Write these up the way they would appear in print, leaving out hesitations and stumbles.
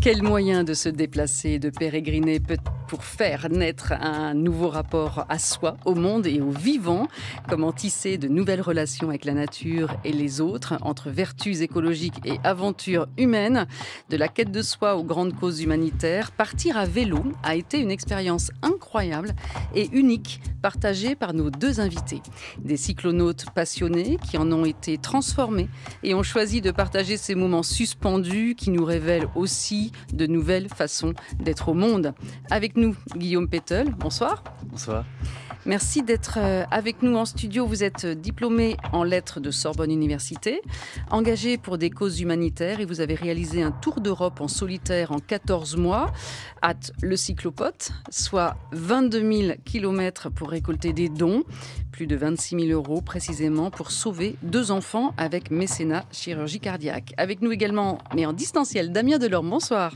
Quel moyen de se déplacer, de pérégriner pour faire naître un nouveau rapport à soi, au monde et au vivant? Comment tisser de nouvelles relations avec la nature et les autres, entre vertus écologiques et aventures humaines? De la quête de soi aux grandes causes humanitaires, partir à vélo a été une expérience incroyable et unique, partagée par nos deux invités. Des cyclonautes passionnés qui en ont été transformés et ont choisi de partager ces moments suspendus qui nous révèlent aussi de nouvelles façons d'être au monde. Avec nous, Guillaume Pétel, bonsoir. Bonsoir. Merci d'être avec nous en studio. Vous êtes diplômé en lettres de Sorbonne Université, engagé pour des causes humanitaires et vous avez réalisé un tour d'Europe en solitaire en 14 mois, hâte le cyclopote, soit 22 000 kilomètres pour récolter des dons, plus de 26 000 euros précisément pour sauver 2 enfants avec mécénat chirurgie cardiaque. Avec nous également, mais en distanciel, Damien Delorme, bonsoir.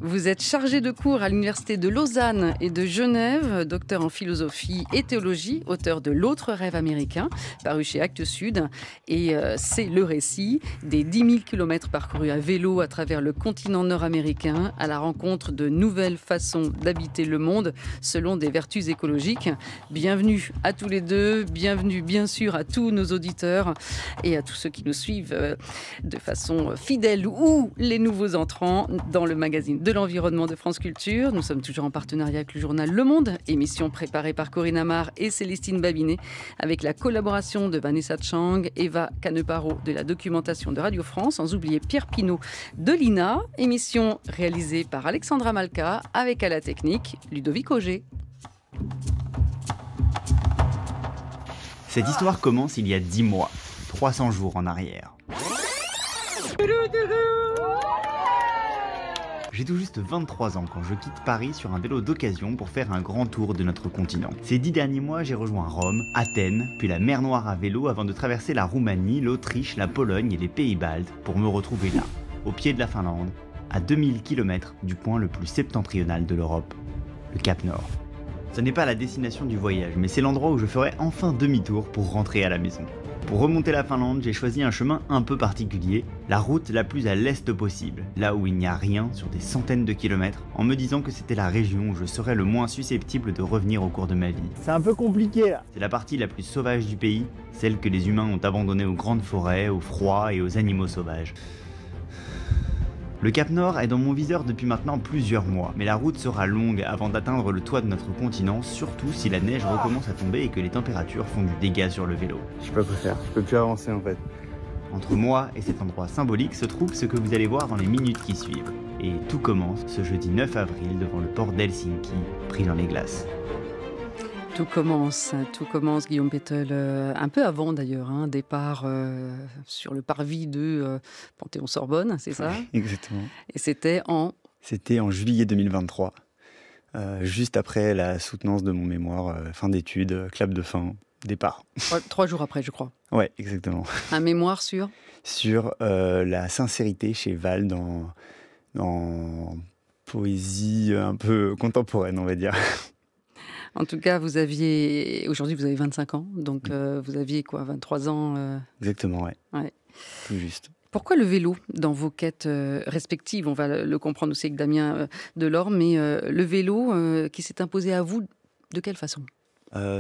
Vous êtes chargé de cours à l'université de Lausanne et de Genève, docteur en philosophie et théologie, auteur de L'autre rêve américain, paru chez Actes Sud. Et c'est le récit des 10 000 kilomètres parcourus à vélo à travers le continent nord-américain, à la rencontre de nouvelles façons d'habiter le monde selon des vertus écologiques. Bienvenue à tous les deux, bienvenue bien sûr à tous nos auditeurs et à tous ceux qui nous suivent de façon fidèle ou les nouveaux entrants dans le magazine de l'environnement de France Culture. Nous sommes toujours en partenariat avec le journal Le Monde, émission préparée par Corinne Amar et Célestine Babinet, avec la collaboration de Vanessa Chang, Eva Caneparo de la documentation de Radio France, sans oublier Pierre Pinault de l'INA, émission réalisée par Alexandra Malka, avec à la technique Ludovic Auger. Cette histoire commence il y a 10 mois, 300 jours en arrière. J'ai tout juste 23 ans quand je quitte Paris sur un vélo d'occasion pour faire un grand tour de notre continent. Ces 10 derniers mois, j'ai rejoint Rome, Athènes, puis la mer Noire à vélo avant de traverser la Roumanie, l'Autriche, la Pologne et les Pays-Baltes pour me retrouver là, au pied de la Finlande, à 2000 km du point le plus septentrional de l'Europe, le Cap Nord. Ce n'est pas la destination du voyage, mais c'est l'endroit où je ferai enfin demi-tour pour rentrer à la maison. Pour remonter la Finlande, j'ai choisi un chemin un peu particulier, la route la plus à l'est possible, là où il n'y a rien sur des centaines de kilomètres, en me disant que c'était la région où je serais le moins susceptible de revenir au cours de ma vie. C'est un peu compliqué là. C'est la partie la plus sauvage du pays, celle que les humains ont abandonnée aux grandes forêts, au froid et aux animaux sauvages. Le Cap Nord est dans mon viseur depuis maintenant plusieurs mois, mais la route sera longue avant d'atteindre le toit de notre continent, surtout si la neige recommence à tomber et que les températures font du dégât sur le vélo. Je sais pas quoi faire, je peux plus avancer en fait. Entre moi et cet endroit symbolique se trouve ce que vous allez voir dans les minutes qui suivent. Et tout commence ce jeudi 9 avril devant le port d'Helsinki, pris dans les glaces. Tout commence, Guillaume Pétel, un peu avant d'ailleurs, départ sur le parvis de Panthéon-Sorbonne, c'est ça? Exactement. Et c'était en juillet 2023, juste après la soutenance de mon mémoire, fin d'études, clap de fin, départ. 3 jours après, je crois. Ouais, exactement. Un mémoire sur la sincérité chez Val dans poésie un peu contemporaine, on va dire. En tout cas, aujourd'hui vous avez 25 ans, donc vous aviez quoi, 23 ans Exactement, ouais. Tout juste. Pourquoi le vélo dans vos quêtes respectives? On va le comprendre aussi avec Damien Delorme, mais le vélo qui s'est imposé à vous, de quelle façon?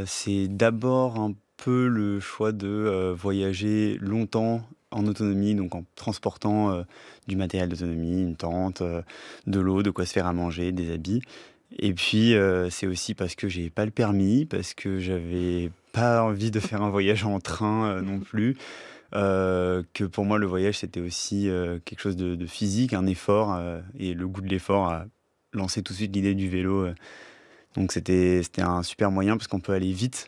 C'est d'abord un peu le choix de voyager longtemps en autonomie, donc en transportant du matériel d'autonomie, une tente, de l'eau, de quoi se faire à manger, des habits. Et puis, c'est aussi parce que j'ai pas le permis, parce que j'avais pas envie de faire un voyage en train non plus, que pour moi, le voyage, c'était aussi quelque chose de physique, un effort, et le goût de l'effort a lancé tout de suite l'idée du vélo. Donc, c'était un super moyen parce qu'on peut aller vite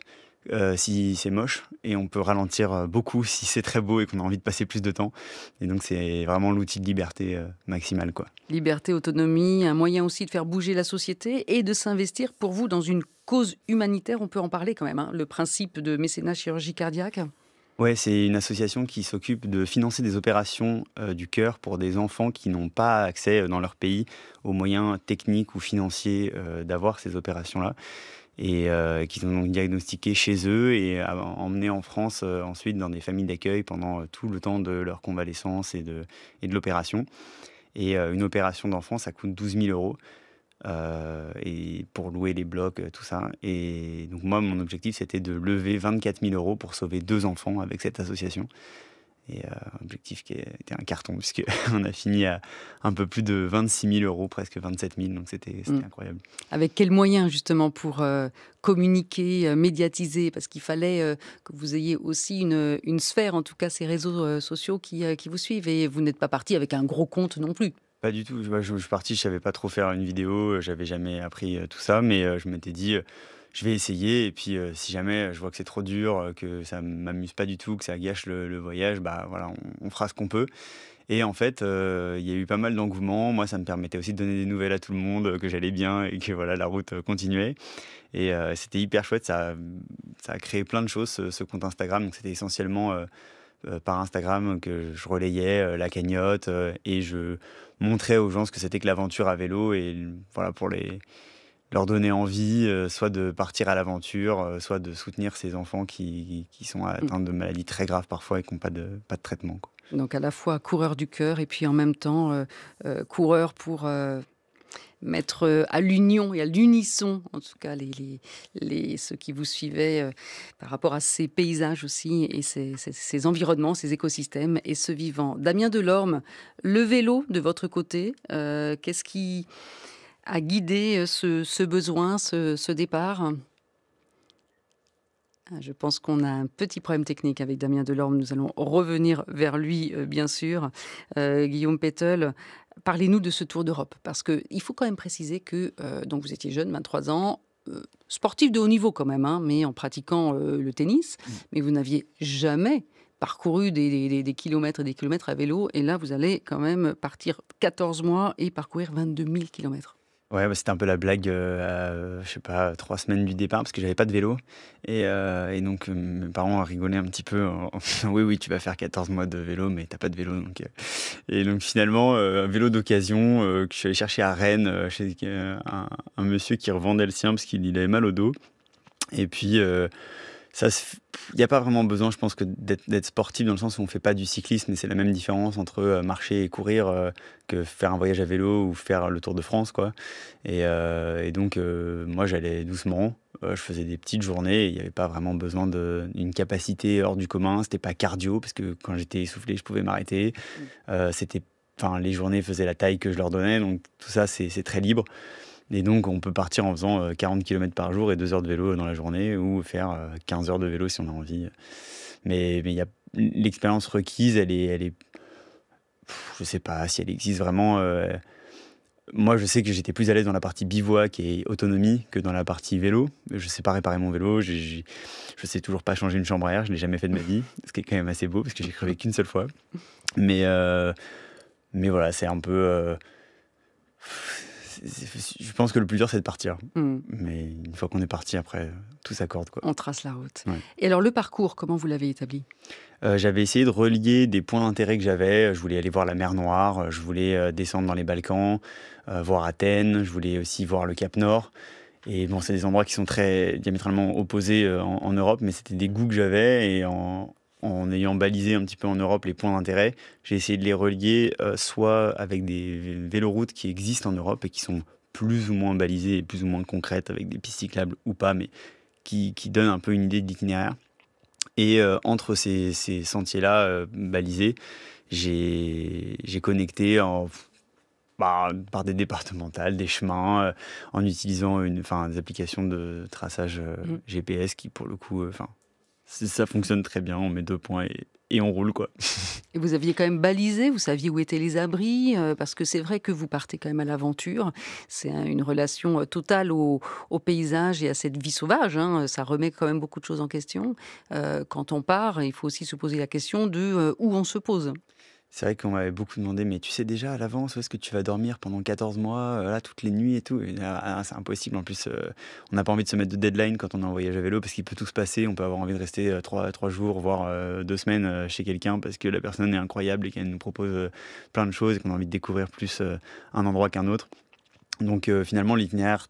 si c'est moche, et on peut ralentir beaucoup si c'est très beau et qu'on a envie de passer plus de temps. Et donc, c'est vraiment l'outil de liberté maximale, quoi. Liberté, autonomie, un moyen aussi de faire bouger la société et de s'investir pour vous dans une cause humanitaire. On peut en parler quand même, le principe de mécénat chirurgie cardiaque. Ouais, c'est une association qui s'occupe de financer des opérations du cœur pour des enfants qui n'ont pas accès dans leur pays aux moyens techniques ou financiers d'avoir ces opérations-là. et qu'ils ont donc diagnostiqué chez eux et emmené en France ensuite dans des familles d'accueil pendant tout le temps de leur convalescence et de l'opération. Et une opération d'enfant, ça coûte 12 000 euros. Et pour louer les blocs, tout ça. Et donc moi, mon objectif, c'était de lever 24 000 euros pour sauver 2 enfants avec cette association. Et objectif qui était un carton, puisqu'on a fini à un peu plus de 26 000 euros, presque 27 000, donc c'était incroyable. Avec quels moyens justement pour communiquer, médiatiser? Parce qu'il fallait que vous ayez aussi une sphère, en tout cas ces réseaux sociaux qui vous suivent. Et vous n'êtes pas parti avec un gros compte non plus. Pas du tout, je suis parti, je savais pas trop faire une vidéo, j'avais jamais appris tout ça, mais je m'étais dit... je vais essayer et puis si jamais je vois que c'est trop dur, que ça m'amuse pas du tout, que ça gâche le voyage, bah voilà, on fera ce qu'on peut. Et en fait, il y a eu pas mal d'engouement. Moi, ça me permettait aussi de donner des nouvelles à tout le monde, que j'allais bien et que voilà, la route continuait. Et c'était hyper chouette. Ça a créé plein de choses, ce compte Instagram. Donc c'était essentiellement par Instagram que je relayais la cagnotte et je montrais aux gens ce que c'était que l'aventure à vélo et voilà pour leur donner envie, soit de partir à l'aventure, soit de soutenir ces enfants qui sont atteints de maladies très graves parfois et qui n'ont pas de traitement, quoi. Donc à la fois coureur du cœur et puis en même temps coureur pour mettre à l'union et à l'unisson, en tout cas ceux qui vous suivaient par rapport à ces paysages aussi et ces environnements, ces écosystèmes et ce vivant. Damien Delorme, le vélo de votre côté, qu'est-ce qui a guidé ce besoin, ce départ? Je pense qu'on a un petit problème technique avec Damien Delorme. Nous allons revenir vers lui, bien sûr. Guillaume Pétel, parlez-nous de ce Tour d'Europe. Parce qu'il faut quand même préciser que donc vous étiez jeune, 23 ans, sportif de haut niveau quand même, hein, mais en pratiquant le tennis. Mais vous n'aviez jamais parcouru des kilomètres et des kilomètres à vélo. Et là, vous allez quand même partir 14 mois et parcourir 22 000 kilomètres. Ouais, bah, c'était un peu la blague, je sais pas, 3 semaines du départ parce que j'avais pas de vélo et donc mes parents rigolaient un petit peu en disant: «Oui, oui, tu vas faire 14 mois de vélo, mais t'as pas de vélo», donc et donc finalement, un vélo d'occasion, que je suis allé chercher à Rennes, chez un monsieur qui revendait le sien parce qu'il avait mal au dos et puis, il n'y a pas vraiment besoin, je pense, que d'être sportif dans le sens où on ne fait pas du cyclisme, et c'est la même différence entre marcher et courir que faire un voyage à vélo ou faire le Tour de France, quoi. Et donc, moi, j'allais doucement, je faisais des petites journées, et il n'y avait pas vraiment besoin d'une capacité hors du commun. C'était pas cardio, parce que quand j'étais essoufflé, je pouvais m'arrêter. Enfin, les journées faisaient la taille que je leur donnais, donc tout ça, c'est très libre. Et donc, on peut partir en faisant 40 km par jour et 2 heures de vélo dans la journée ou faire 15 heures de vélo si on a envie. Mais l'expérience requise, elle est je ne sais pas si elle existe vraiment. Moi, je sais que j'étais plus à l'aise dans la partie bivouac et autonomie que dans la partie vélo. Je ne sais pas réparer mon vélo. Je ne sais toujours pas changer une chambre à air. Je ne l'ai jamais fait de ma vie, ce qui est quand même assez beau parce que j'ai crevé qu'une seule fois. Mais voilà, c'est un peu... je pense que le plus dur, c'est de partir. Mais une fois qu'on est parti, après, tout s'accorde, quoi. On trace la route. Ouais. Et alors, le parcours, comment vous l'avez établi ? J'avais essayé de relier des points d'intérêt que j'avais. Je voulais aller voir la mer Noire, je voulais descendre dans les Balkans, voir Athènes, je voulais aussi voir le Cap Nord. Et bon, c'est des endroits qui sont très diamétralement opposés en Europe, mais c'était des goûts que j'avais. Et en ayant balisé un petit peu en Europe les points d'intérêt, j'ai essayé de les relier soit avec des véloroutes qui existent en Europe et qui sont plus ou moins balisées et plus ou moins concrètes, avec des pistes cyclables ou pas, mais qui donnent un peu une idée de l'itinéraire. Et entre ces sentiers-là balisés, j'ai connecté par des départementales, des chemins, en utilisant des applications de traçage GPS qui, pour le coup, ça fonctionne très bien. On met 2 points et on roule, quoi. Et vous aviez quand même balisé, vous saviez où étaient les abris, parce que c'est vrai que vous partez quand même à l'aventure. C'est une relation totale au paysage et à cette vie sauvage, hein. Ça remet quand même beaucoup de choses en question. Quand on part, il faut aussi se poser la question de où on se pose. C'est vrai qu'on m'avait beaucoup demandé, mais tu sais déjà à l'avance où est-ce que tu vas dormir pendant 14 mois, là, toutes les nuits et tout. Et là, c'est impossible. En plus, on n'a pas envie de se mettre de deadline quand on est en voyage à vélo parce qu'il peut tout se passer. On peut avoir envie de rester 3 jours, voire 2 semaines chez quelqu'un parce que la personne est incroyable et qu'elle nous propose plein de choses et qu'on a envie de découvrir plus un endroit qu'un autre. Donc finalement, l'itinéraire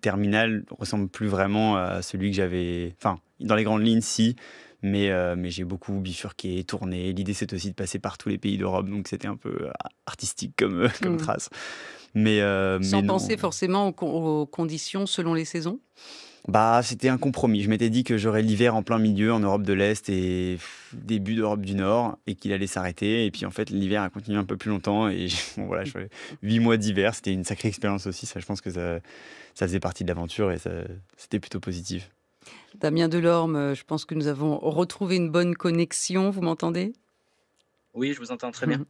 terminale ressemble plus vraiment à celui que j'avais. Enfin, dans les grandes lignes, si, mais j'ai beaucoup bifurqué, tourné. L'idée, c'est aussi de passer par tous les pays d'Europe, donc c'était un peu artistique comme Mmh. trace. Mais Sans non. penser forcément aux conditions selon les saisons? Bah, c'était un compromis. Je m'étais dit que j'aurais l'hiver en plein milieu en Europe de l'Est et début d'Europe du Nord et qu'il allait s'arrêter. Et puis en fait, l'hiver a continué un peu plus longtemps et bon, voilà, je fais 8 mois d'hiver. C'était une sacrée expérience aussi. Ça, je pense que ça faisait partie de l'aventure et c'était plutôt positif. Damien Delorme, je pense que nous avons retrouvé une bonne connexion. Vous m'entendez? Oui, je vous entends très bien.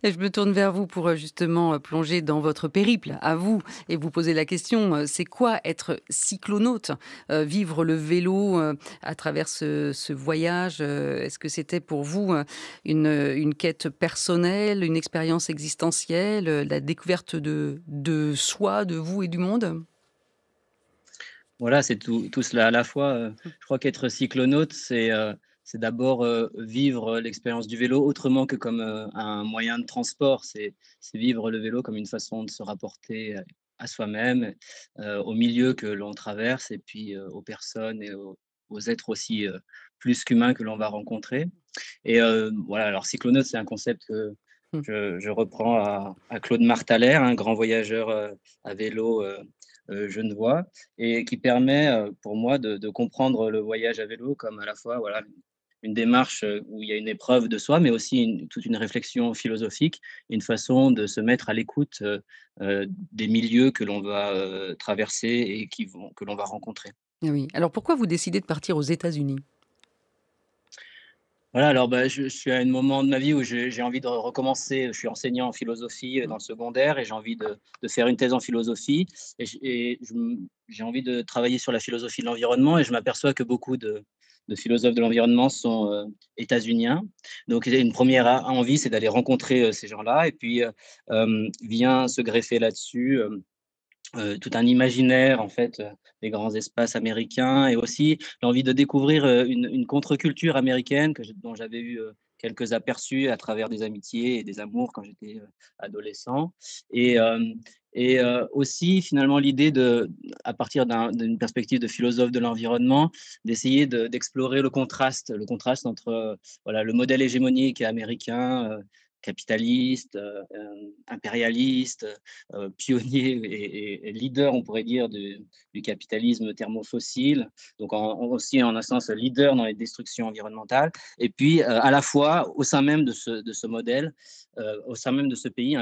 Et je me tourne vers vous pour justement plonger dans votre périple, à vous, et vous poser la question, c'est quoi être cyclonaute? Vivre le vélo à travers ce voyage, est-ce que c'était pour vous une quête personnelle, une expérience existentielle, la découverte de soi, de vous et du monde? Voilà, c'est tout cela à la fois. Je crois qu'être cyclonaute, c'est d'abord vivre l'expérience du vélo autrement que comme un moyen de transport. C'est vivre le vélo comme une façon de se rapporter à soi-même, au milieu que l'on traverse et puis aux personnes et aux êtres aussi plus qu'humains que l'on va rencontrer. Et voilà, alors cyclonaute, c'est un concept que Mmh. je reprends à Claude Martalher, un grand voyageur à vélo genevois, et qui permet pour moi de comprendre le voyage à vélo comme à la fois voilà, une démarche où il y a une épreuve de soi, mais aussi toute une réflexion philosophique, une façon de se mettre à l'écoute des milieux que l'on va traverser et que l'on va rencontrer. Ah oui. Alors pourquoi vous décidez de partir aux États-Unis? Voilà, alors bah, je suis à un moment de ma vie où j'ai envie de recommencer. Je suis enseignant en philosophie dans Mmh. le secondaire et j'ai envie de faire une thèse en philosophie. J'ai envie de travailler sur la philosophie de l'environnement et je m'aperçois que beaucoup de philosophes de l'environnement sont états-uniens. Donc, une première envie, c'est d'aller rencontrer ces gens-là. Et puis, vient se greffer là-dessus tout un imaginaire en fait, des grands espaces américains et aussi l'envie de découvrir, une contre-culture américaine dont j'avais eu, quelques aperçus à travers des amitiés et des amours quand j'étais, adolescent et aussi finalement l'idée à partir d'une perspective de philosophe de l'environnement, d'essayer d'explorer le contraste entre, voilà, le modèle hégémonique américain, capitaliste, impérialiste, pionnier et leader, on pourrait dire, du capitalisme thermofossile, donc aussi en un sens leader dans les destructions environnementales. Et puis, à la fois, au sein même de ce modèle, au sein même de ce pays,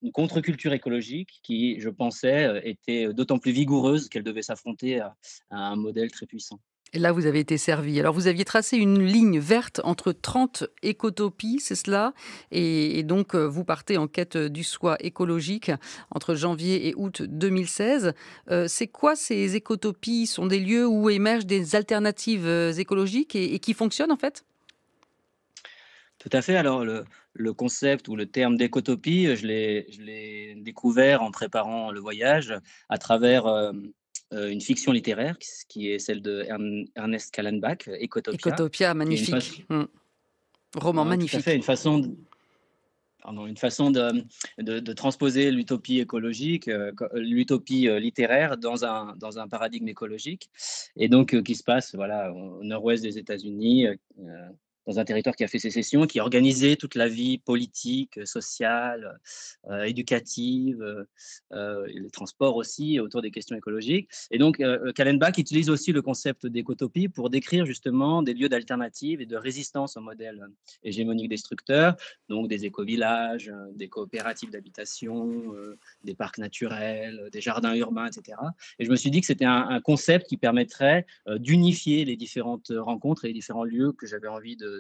une contre-culture écologique qui, je pensais, était d'autant plus vigoureuse qu'elle devait s'affronter à un modèle très puissant. Et là, vous avez été servi. Alors, vous aviez tracé une ligne verte entre 30 écotopies, c'est cela? Et donc, vous partez en quête du soi écologique entre janvier et août 2016. C'est quoi ces écotopies? Sont des lieux où émergent des alternatives écologiques et qui fonctionnent, en fait? Tout à fait. Alors, le concept ou le terme d'écotopie, je l'ai découvert en préparant le voyage à travers une fiction littéraire qui est celle de Ernest Callenbach, Ecotopia, Ecotopia, qui est une façon, magnifique. Roman tout à fait, magnifique. une façon de transposer l'utopie écologique, l'utopie littéraire dans un paradigme écologique, et donc qui se passe voilà, au nord-ouest des États-Unis, dans un territoire qui a fait sécession, qui a organisé toute la vie politique, sociale, éducative, et les transports aussi autour des questions écologiques. Et donc, Kallenbach utilise aussi le concept d'écotopie pour décrire justement des lieux d'alternative et de résistance au modèle hégémonique destructeur, donc des écovillages, des coopératives d'habitation, des parcs naturels, des jardins urbains, etc. Et je me suis dit que c'était un concept qui permettrait d'unifier les différentes rencontres et les différents lieux que j'avais envie de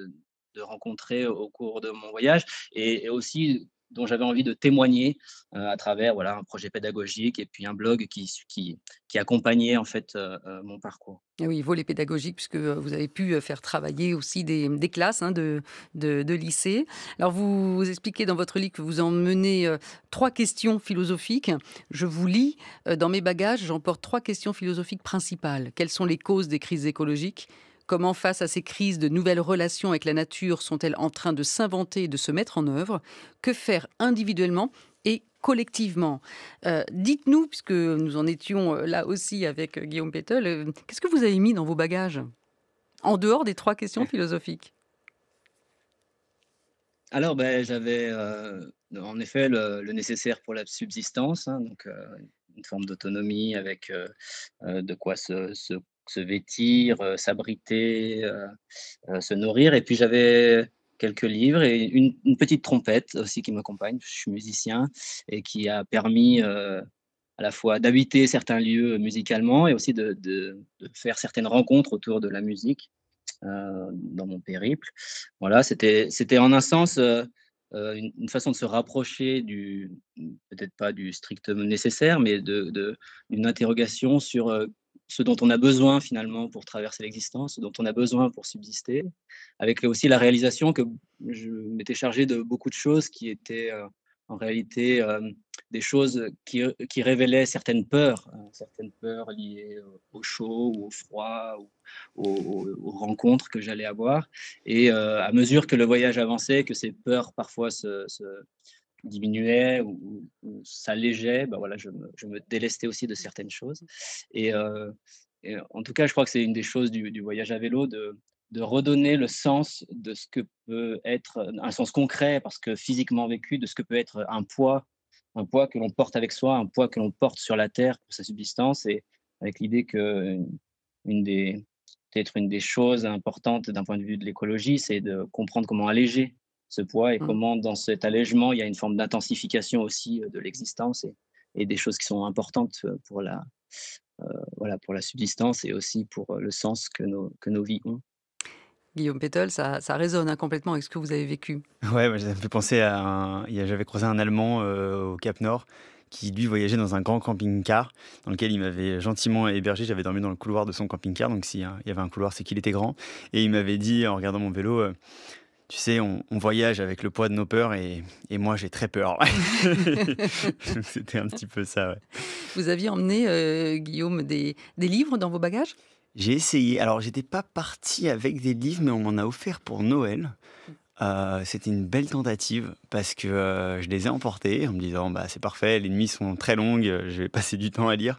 rencontrer au cours de mon voyage et aussi dont j'avais envie de témoigner à travers voilà, un projet pédagogique et puis un blog qui accompagnait en fait mon parcours. Et oui, volet pédagogique, puisque vous avez pu faire travailler aussi des classes hein, de lycée. Alors, vous expliquez dans votre livre que vous emmenez 3 questions philosophiques. Je vous lis, dans mes bagages, j'emporte 3 questions philosophiques principales. Quelles sont les causes des crises écologiques? Comment, face à ces crises, de nouvelles relations avec la nature sont-elles en train de s'inventer et de se mettre en œuvre? Que faire individuellement et collectivement? Dites-nous, puisque nous en étions là aussi avec Guillaume Pétel, qu'est-ce que vous avez mis dans vos bagages? En dehors des 3 questions philosophiques. Alors, ben, j'avais, en effet le nécessaire pour la subsistance, hein, donc une forme d'autonomie avec, de quoi se vêtir, s'abriter, se nourrir et puis j'avais quelques livres et une petite trompette aussi qui m'accompagne. Je suis musicien et qui a permis, à la fois d'habiter certains lieux musicalement et aussi de faire certaines rencontres autour de la musique dans mon périple. Voilà, c'était en un sens, une façon de se rapprocher du peut-être pas du strict nécessaire, mais d'une interrogation sur, ce dont on a besoin finalement pour traverser l'existence, ce dont on a besoin pour subsister, avec aussi la réalisation que je m'étais chargé de beaucoup de choses qui étaient, en réalité, des choses qui révélaient certaines peurs liées au chaud ou au froid aux rencontres que j'allais avoir. Et à mesure que le voyage avançait, que ces peurs parfois se diminuaient ou s'allégeaient, bah voilà, je me délestais aussi de certaines choses. Et, en tout cas, je crois que c'est une des choses du voyage à vélo, de redonner le sens de ce que peut être un sens concret, parce que physiquement vécu, de ce que peut être un poids que l'on porte avec soi, un poids que l'on porte sur la terre pour sa subsistance, et avec l'idée que une des peut-être une des choses importantes d'un point de vue de l'écologie, c'est de comprendre comment alléger ce poids et Mmh. comment dans cet allègement, il y a une forme d'intensification aussi de l'existence et des choses qui sont importantes pour voilà, pour la subsistance et aussi pour le sens que nos vies ont. Guillaume Pétel, ça résonne, hein, complètement avec ce que vous avez vécu. Ouais, moi, ça me fait penser à j'avais croisé un Allemand au Cap Nord qui, lui, voyageait dans un grand camping-car dans lequel il m'avait gentiment hébergé. J'avais dormi dans le couloir de son camping-car, donc s'il y avait un couloir, c'est qu'il était grand. Et il m'avait dit, en regardant mon vélo, tu sais, on voyage avec le poids de nos peurs et moi, j'ai très peur. Donc, c'était un petit peu ça, ouais. Vous aviez emmené, Guillaume, des livres dans vos bagages? J'ai essayé. Alors, j'étais pas parti avec des livres, mais on m'en a offert pour Noël. C'était une belle tentative parce que, je les ai emportés en me disant: «Bah, c'est parfait, les nuits sont très longues, je vais passer du temps à lire».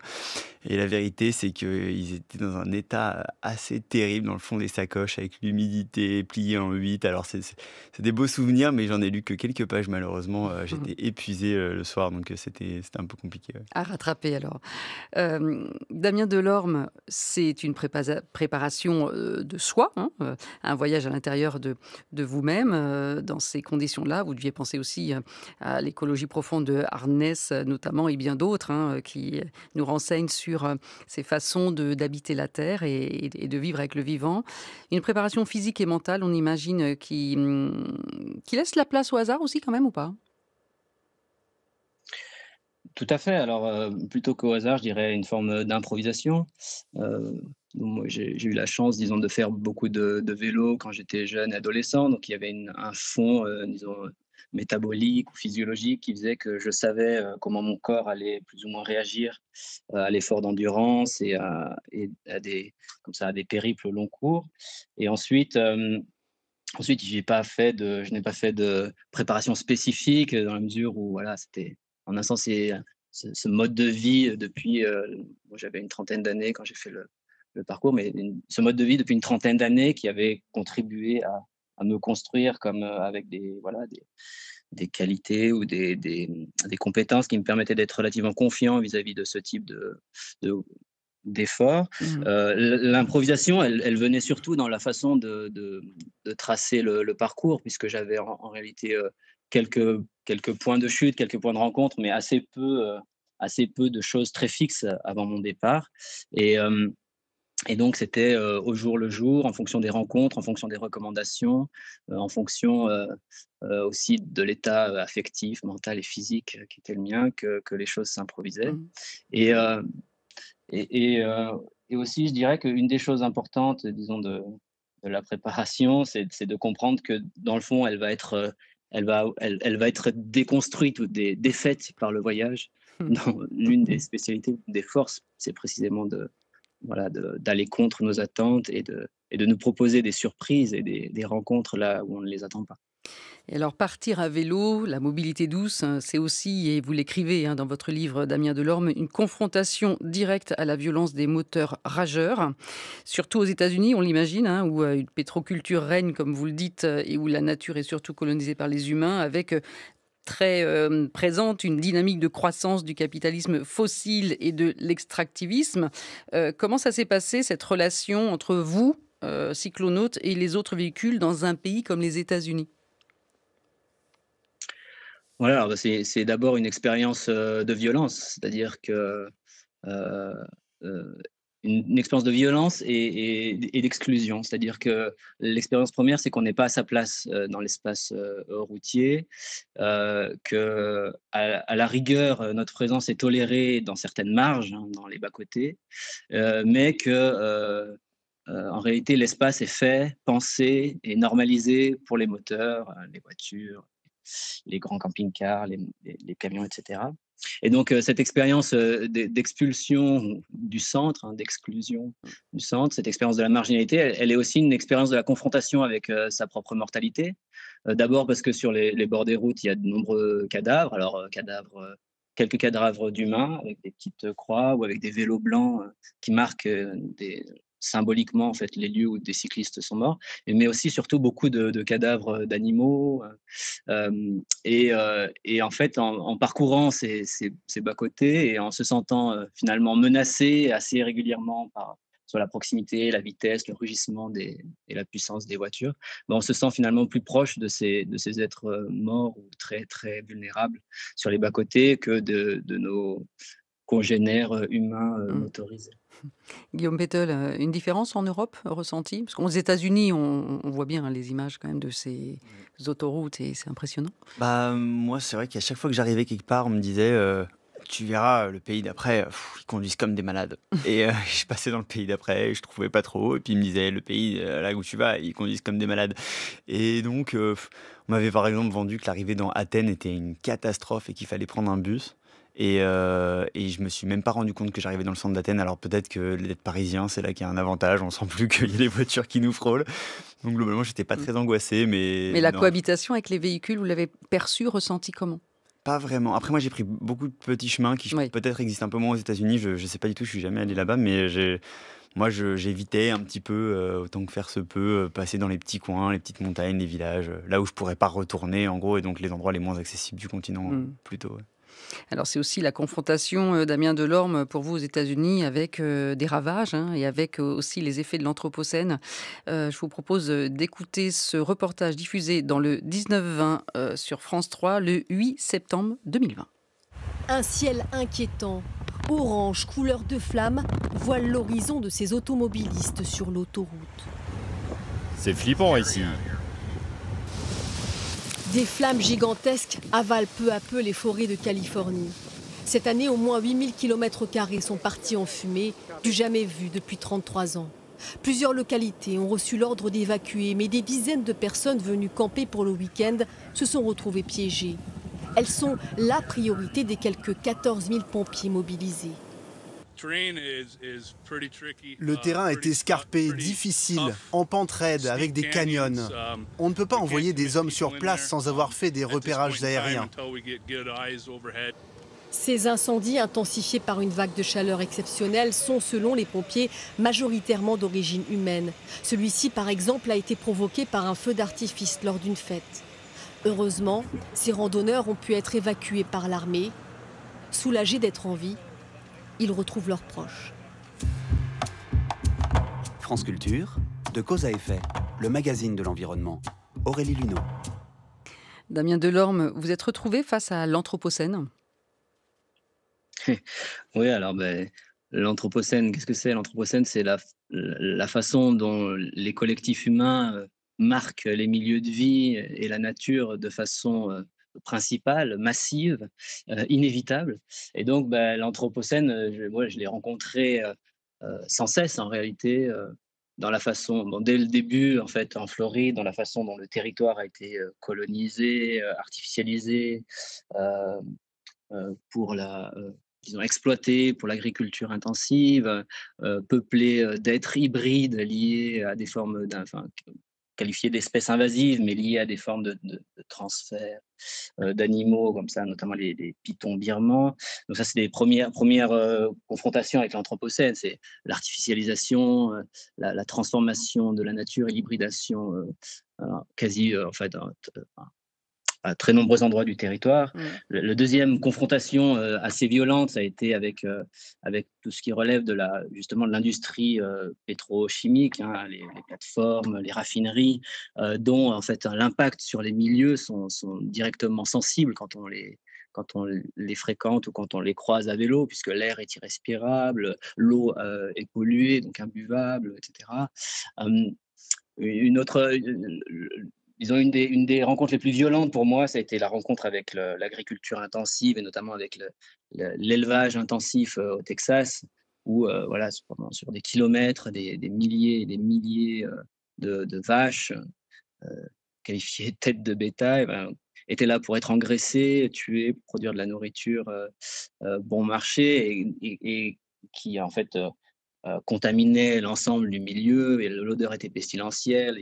Et la vérité, c'est qu'ils étaient dans un état assez terrible dans le fond des sacoches avec l'humidité, pliés en 8. Alors c'est des beaux souvenirs, mais j'en ai lu que quelques pages malheureusement, j'étais épuisé, le soir, donc c'était un peu compliqué, ouais. À rattraper alors. Damien Delorme, c'est une préparation, de soi, hein, un voyage à l'intérieur de vous-même, dans ces conditions-là. Vous deviez penser aussi, à l'écologie profonde de Harness, notamment et bien d'autres, hein, qui nous renseignent sur, ces façons d'habiter la terre et de vivre avec le vivant. Une préparation physique et mentale, on imagine, qui laisse la place au hasard aussi quand même ou pas? Tout à fait. Alors, plutôt qu'au hasard, je dirais une forme d'improvisation. Moi, j'ai eu la chance, disons, de faire beaucoup de vélo quand j'étais jeune adolescent, donc il y avait un fond, disons, métabolique ou physiologique qui faisait que je savais, comment mon corps allait plus ou moins réagir, à l'effort d'endurance et à des comme ça, à des périples long cours. Et ensuite je n'ai pas fait de préparation spécifique, dans la mesure où voilà, c'était en un sens, c'est ce mode de vie depuis, moi j'avais une trentaine d'années quand j'ai fait le parcours, mais ce mode de vie depuis une trentaine d'années qui avait contribué à me construire comme, avec des qualités ou des compétences qui me permettaient d'être relativement confiant vis-à-vis de ce type de d'effort. Mmh. L'improvisation, elle venait surtout dans la façon de tracer le parcours, puisque j'avais en réalité, quelques points de chute, quelques points de rencontre, mais assez peu de choses très fixes avant mon départ. Et et donc c'était, au jour le jour, en fonction des rencontres, en fonction des recommandations, en fonction, aussi de l'état, affectif, mental et physique, qui était le mien, que les choses s'improvisaient. Mmh. Et et aussi, je dirais qu'une des choses importantes, disons, de la préparation, c'est de comprendre que, dans le fond, elle va être déconstruite ou défaite par le voyage. Dans l'une des spécialités, des forces, c'est précisément voilà, d'aller contre nos attentes et et de nous proposer des surprises et des rencontres là où on ne les attend pas. Et alors partir à vélo, la mobilité douce, hein, c'est aussi, et vous l'écrivez dans votre livre Damien Delorme, une confrontation directe à la violence des moteurs rageurs. Surtout aux États-Unis, on l'imagine, où une pétroculture règne, comme vous le dites, et où la nature est surtout colonisée par les humains, avec très présente une dynamique de croissance du capitalisme fossile et de l'extractivisme. Comment ça s'est passé, cette relation entre vous, cyclonautes, et les autres véhicules dans un pays comme les États-Unis? Voilà, alors, bah, c'est d'abord une expérience, de violence, c'est-à-dire que, heu heu, une expérience de violence et d'exclusion. C'est-à-dire que l'expérience première, c'est qu'on n'est pas à sa place, dans l'espace, routier, qu'à la rigueur, notre présence est tolérée dans certaines marges, dans les bas-côtés, mais que, en réalité, l'espace est fait, pensé et normalisé pour les moteurs, les voitures, les grands camping-cars, les camions, et cetera. Et donc, cette expérience, d'expulsion du centre, d'exclusion du centre, cette expérience de la marginalité, elle est aussi une expérience de la confrontation avec, sa propre mortalité. D'abord parce que sur les bords des routes, il y a de nombreux cadavres. Alors, quelques cadavres d'humains avec des petites croix ou avec des vélos blancs, qui marquent, des symboliquement, en fait, les lieux où des cyclistes sont morts, mais aussi surtout beaucoup de cadavres d'animaux, et en fait, en parcourant ces bas-côtés et en se sentant, finalement menacé assez régulièrement par soit la proximité, la vitesse, le rugissement et la puissance des voitures, ben, on se sent finalement plus proche de ces êtres, morts ou très, très vulnérables sur les bas-côtés que de nos congénères, humains, Mmh. motorisés. Guillaume Bettel, une différence en Europe ressentie? Parce qu'aux États-Unis, on voit bien, les images quand même de ces autoroutes et c'est impressionnant. Bah, moi, c'est vrai qu'à chaque fois que j'arrivais quelque part, on me disait, «Tu verras, le pays d'après, ils conduisent comme des malades» et je passais dans le pays d'après, je trouvais pas trop et puis ils me disaient: «Le pays, là où tu vas, ils conduisent comme des malades» et donc on m'avait par exemple vendu que l'arrivée dans Athènes était une catastrophe et qu'il fallait prendre un bus et je me suis même pas rendu compte que j'arrivais dans le centre d'Athènes. Alors peut-être que d'être parisien, c'est là qu'il y a un avantage, on sent plus qu'il y a les voitures qui nous frôlent. Donc globalement, j'étais pas Mmh. très angoissé Mais mais la non. cohabitation avec les véhicules, vous l'avez perçue, ressentie comment? Pas vraiment. Après moi, j'ai pris beaucoup de petits chemins qui Oui. peut-être existent un peu moins aux États-Unis. Je sais pas du tout, je suis jamais allé là-bas, mais j'évitais un petit peu, autant que faire se peut, passer dans les petits coins, les petites montagnes, les villages, là où je pourrais pas retourner en gros et donc les endroits les moins accessibles du continent, Mmh. plutôt, ouais. Alors c'est aussi la confrontation, Damien Delorme, pour vous aux États-Unis avec, des ravages, et avec, aussi les effets de l'anthropocène. Je vous propose, d'écouter ce reportage diffusé dans le 19-20, sur France 3 le 8 septembre 2020. Un ciel inquiétant, orange, couleur de flamme, voile l'horizon de ces automobilistes sur l'autoroute. C'est flippant ici. Des flammes gigantesques avalent peu à peu les forêts de Californie. Cette année, au moins 8000 km² sont partis en fumée, du jamais vu depuis 33 ans. Plusieurs localités ont reçu l'ordre d'évacuer, mais des dizaines de personnes venues camper pour le week-end se sont retrouvées piégées. Elles sont la priorité des quelques 14 000 pompiers mobilisés. Le terrain est escarpé, difficile, en pente raide, avec des canyons. On ne peut pas envoyer des hommes sur place sans avoir fait des repérages aériens. Ces incendies, intensifiés par une vague de chaleur exceptionnelle, sont, selon les pompiers, majoritairement d'origine humaine. Celui-ci, par exemple, a été provoqué par un feu d'artifice lors d'une fête. Heureusement, ces randonneurs ont pu être évacués par l'armée. Soulagés d'être en vie, ils retrouvent leurs proches. France Culture, de cause à effet, le magazine de l'environnement. Aurélie Luneau. Damien Delorme, vous êtes retrouvé face à l'anthropocène? Oui, alors, ben, l'anthropocène, qu'est-ce que c'est? L'anthropocène, c'est la façon dont les collectifs humains, marquent les milieux de vie et la nature de façon, principale, massive, inévitable. Et donc, bah, l'anthropocène, je l'ai rencontré, sans cesse en réalité, dans la façon bon, dès le début, en fait, en Floride, dans la façon dont le territoire a été, colonisé, artificialisé, pour qu'ils ont exploitées pour l'agriculture intensive, peuplées d'êtres hybrides liés à des formes qualifiées d'espèces invasives, mais liées à des formes de transfert d'animaux comme ça, notamment les pitons birmans. Donc ça, c'est les premières confrontations avec l'anthropocène, c'est l'artificialisation, la transformation de la nature et l'hybridation quasi, en fait, à très nombreux endroits du territoire. Le deuxième confrontation assez violente, ça a été avec tout ce qui relève justement de l'industrie pétrochimique, hein, les plateformes, les raffineries, dont en fait l'impact sur les milieux sont directement sensibles quand on les fréquente ou quand on les croise à vélo, puisque l'air est irrespirable, l'eau est polluée, donc imbuvable, etc. Disons, une des rencontres les plus violentes pour moi, ça a été la rencontre avec l'agriculture intensive et notamment avec l'élevage intensif au Texas, où voilà, sur des kilomètres, des milliers et des milliers de vaches qualifiées de têtes de bétail, étaient là pour être engraissées, tuées, pour produire de la nourriture bon marché et qui en fait contaminait l'ensemble du milieu et l'odeur était pestilentielle.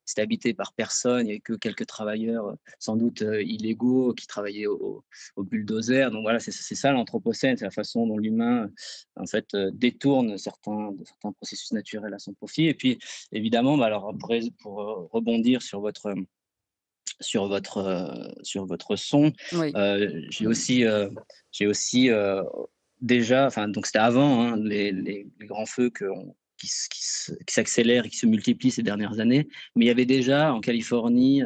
C'était habité par personne, il n'y avait que quelques travailleurs sans doute illégaux qui travaillaient au bulldozer. Donc voilà, c'est ça l'anthropocène, c'est la façon dont l'humain en fait détourne certains processus naturels à son profit. Et puis évidemment, alors pour rebondir sur votre son, Oui. j'ai aussi déjà, enfin, donc c'était avant hein, les grands feux qui s'accélèrent et qui se multiplient ces dernières années, mais il y avait déjà en Californie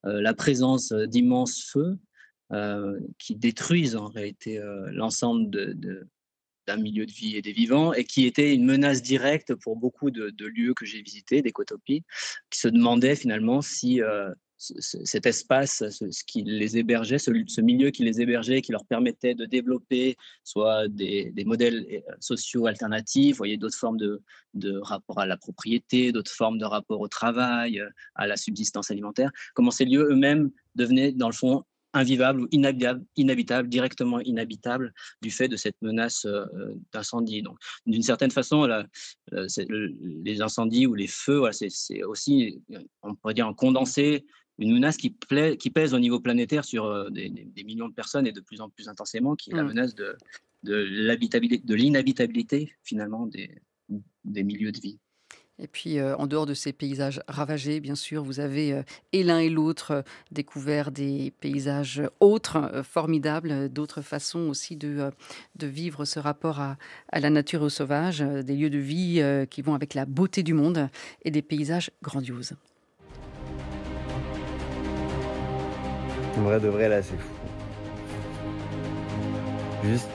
la présence d'immenses feux qui détruisent en réalité l'ensemble d'un milieu de vie et des vivants, et qui était une menace directe pour beaucoup de lieux que j'ai visités, d'écotopies, qui se demandaient finalement si cet espace, ce qui les hébergeait, ce milieu qui les hébergeait, qui leur permettait de développer soit des modèles sociaux alternatifs, vous voyez, d'autres formes de rapport à la propriété, d'autres formes de rapport au travail, à la subsistance alimentaire, comment ces lieux eux-mêmes devenaient dans le fond invivables ou inhabitables, directement inhabitables du fait de cette menace d'incendie. Donc, d'une certaine façon, les incendies ou les feux, voilà, c'est aussi, on pourrait dire, un condensé, une menace qui pèse au niveau planétaire sur des millions de personnes et de plus en plus intensément, qui est la menace de l'inhabitabilité finalement des milieux de vie. Et puis, en dehors de ces paysages ravagés, bien sûr, vous avez, et l'un et l'autre, découvert des paysages autres, formidables, d'autres façons aussi de vivre ce rapport à la nature et au sauvage, des lieux de vie, qui vont avec la beauté du monde et des paysages grandioses. En vrai de vrai, là, c'est fou. Juste,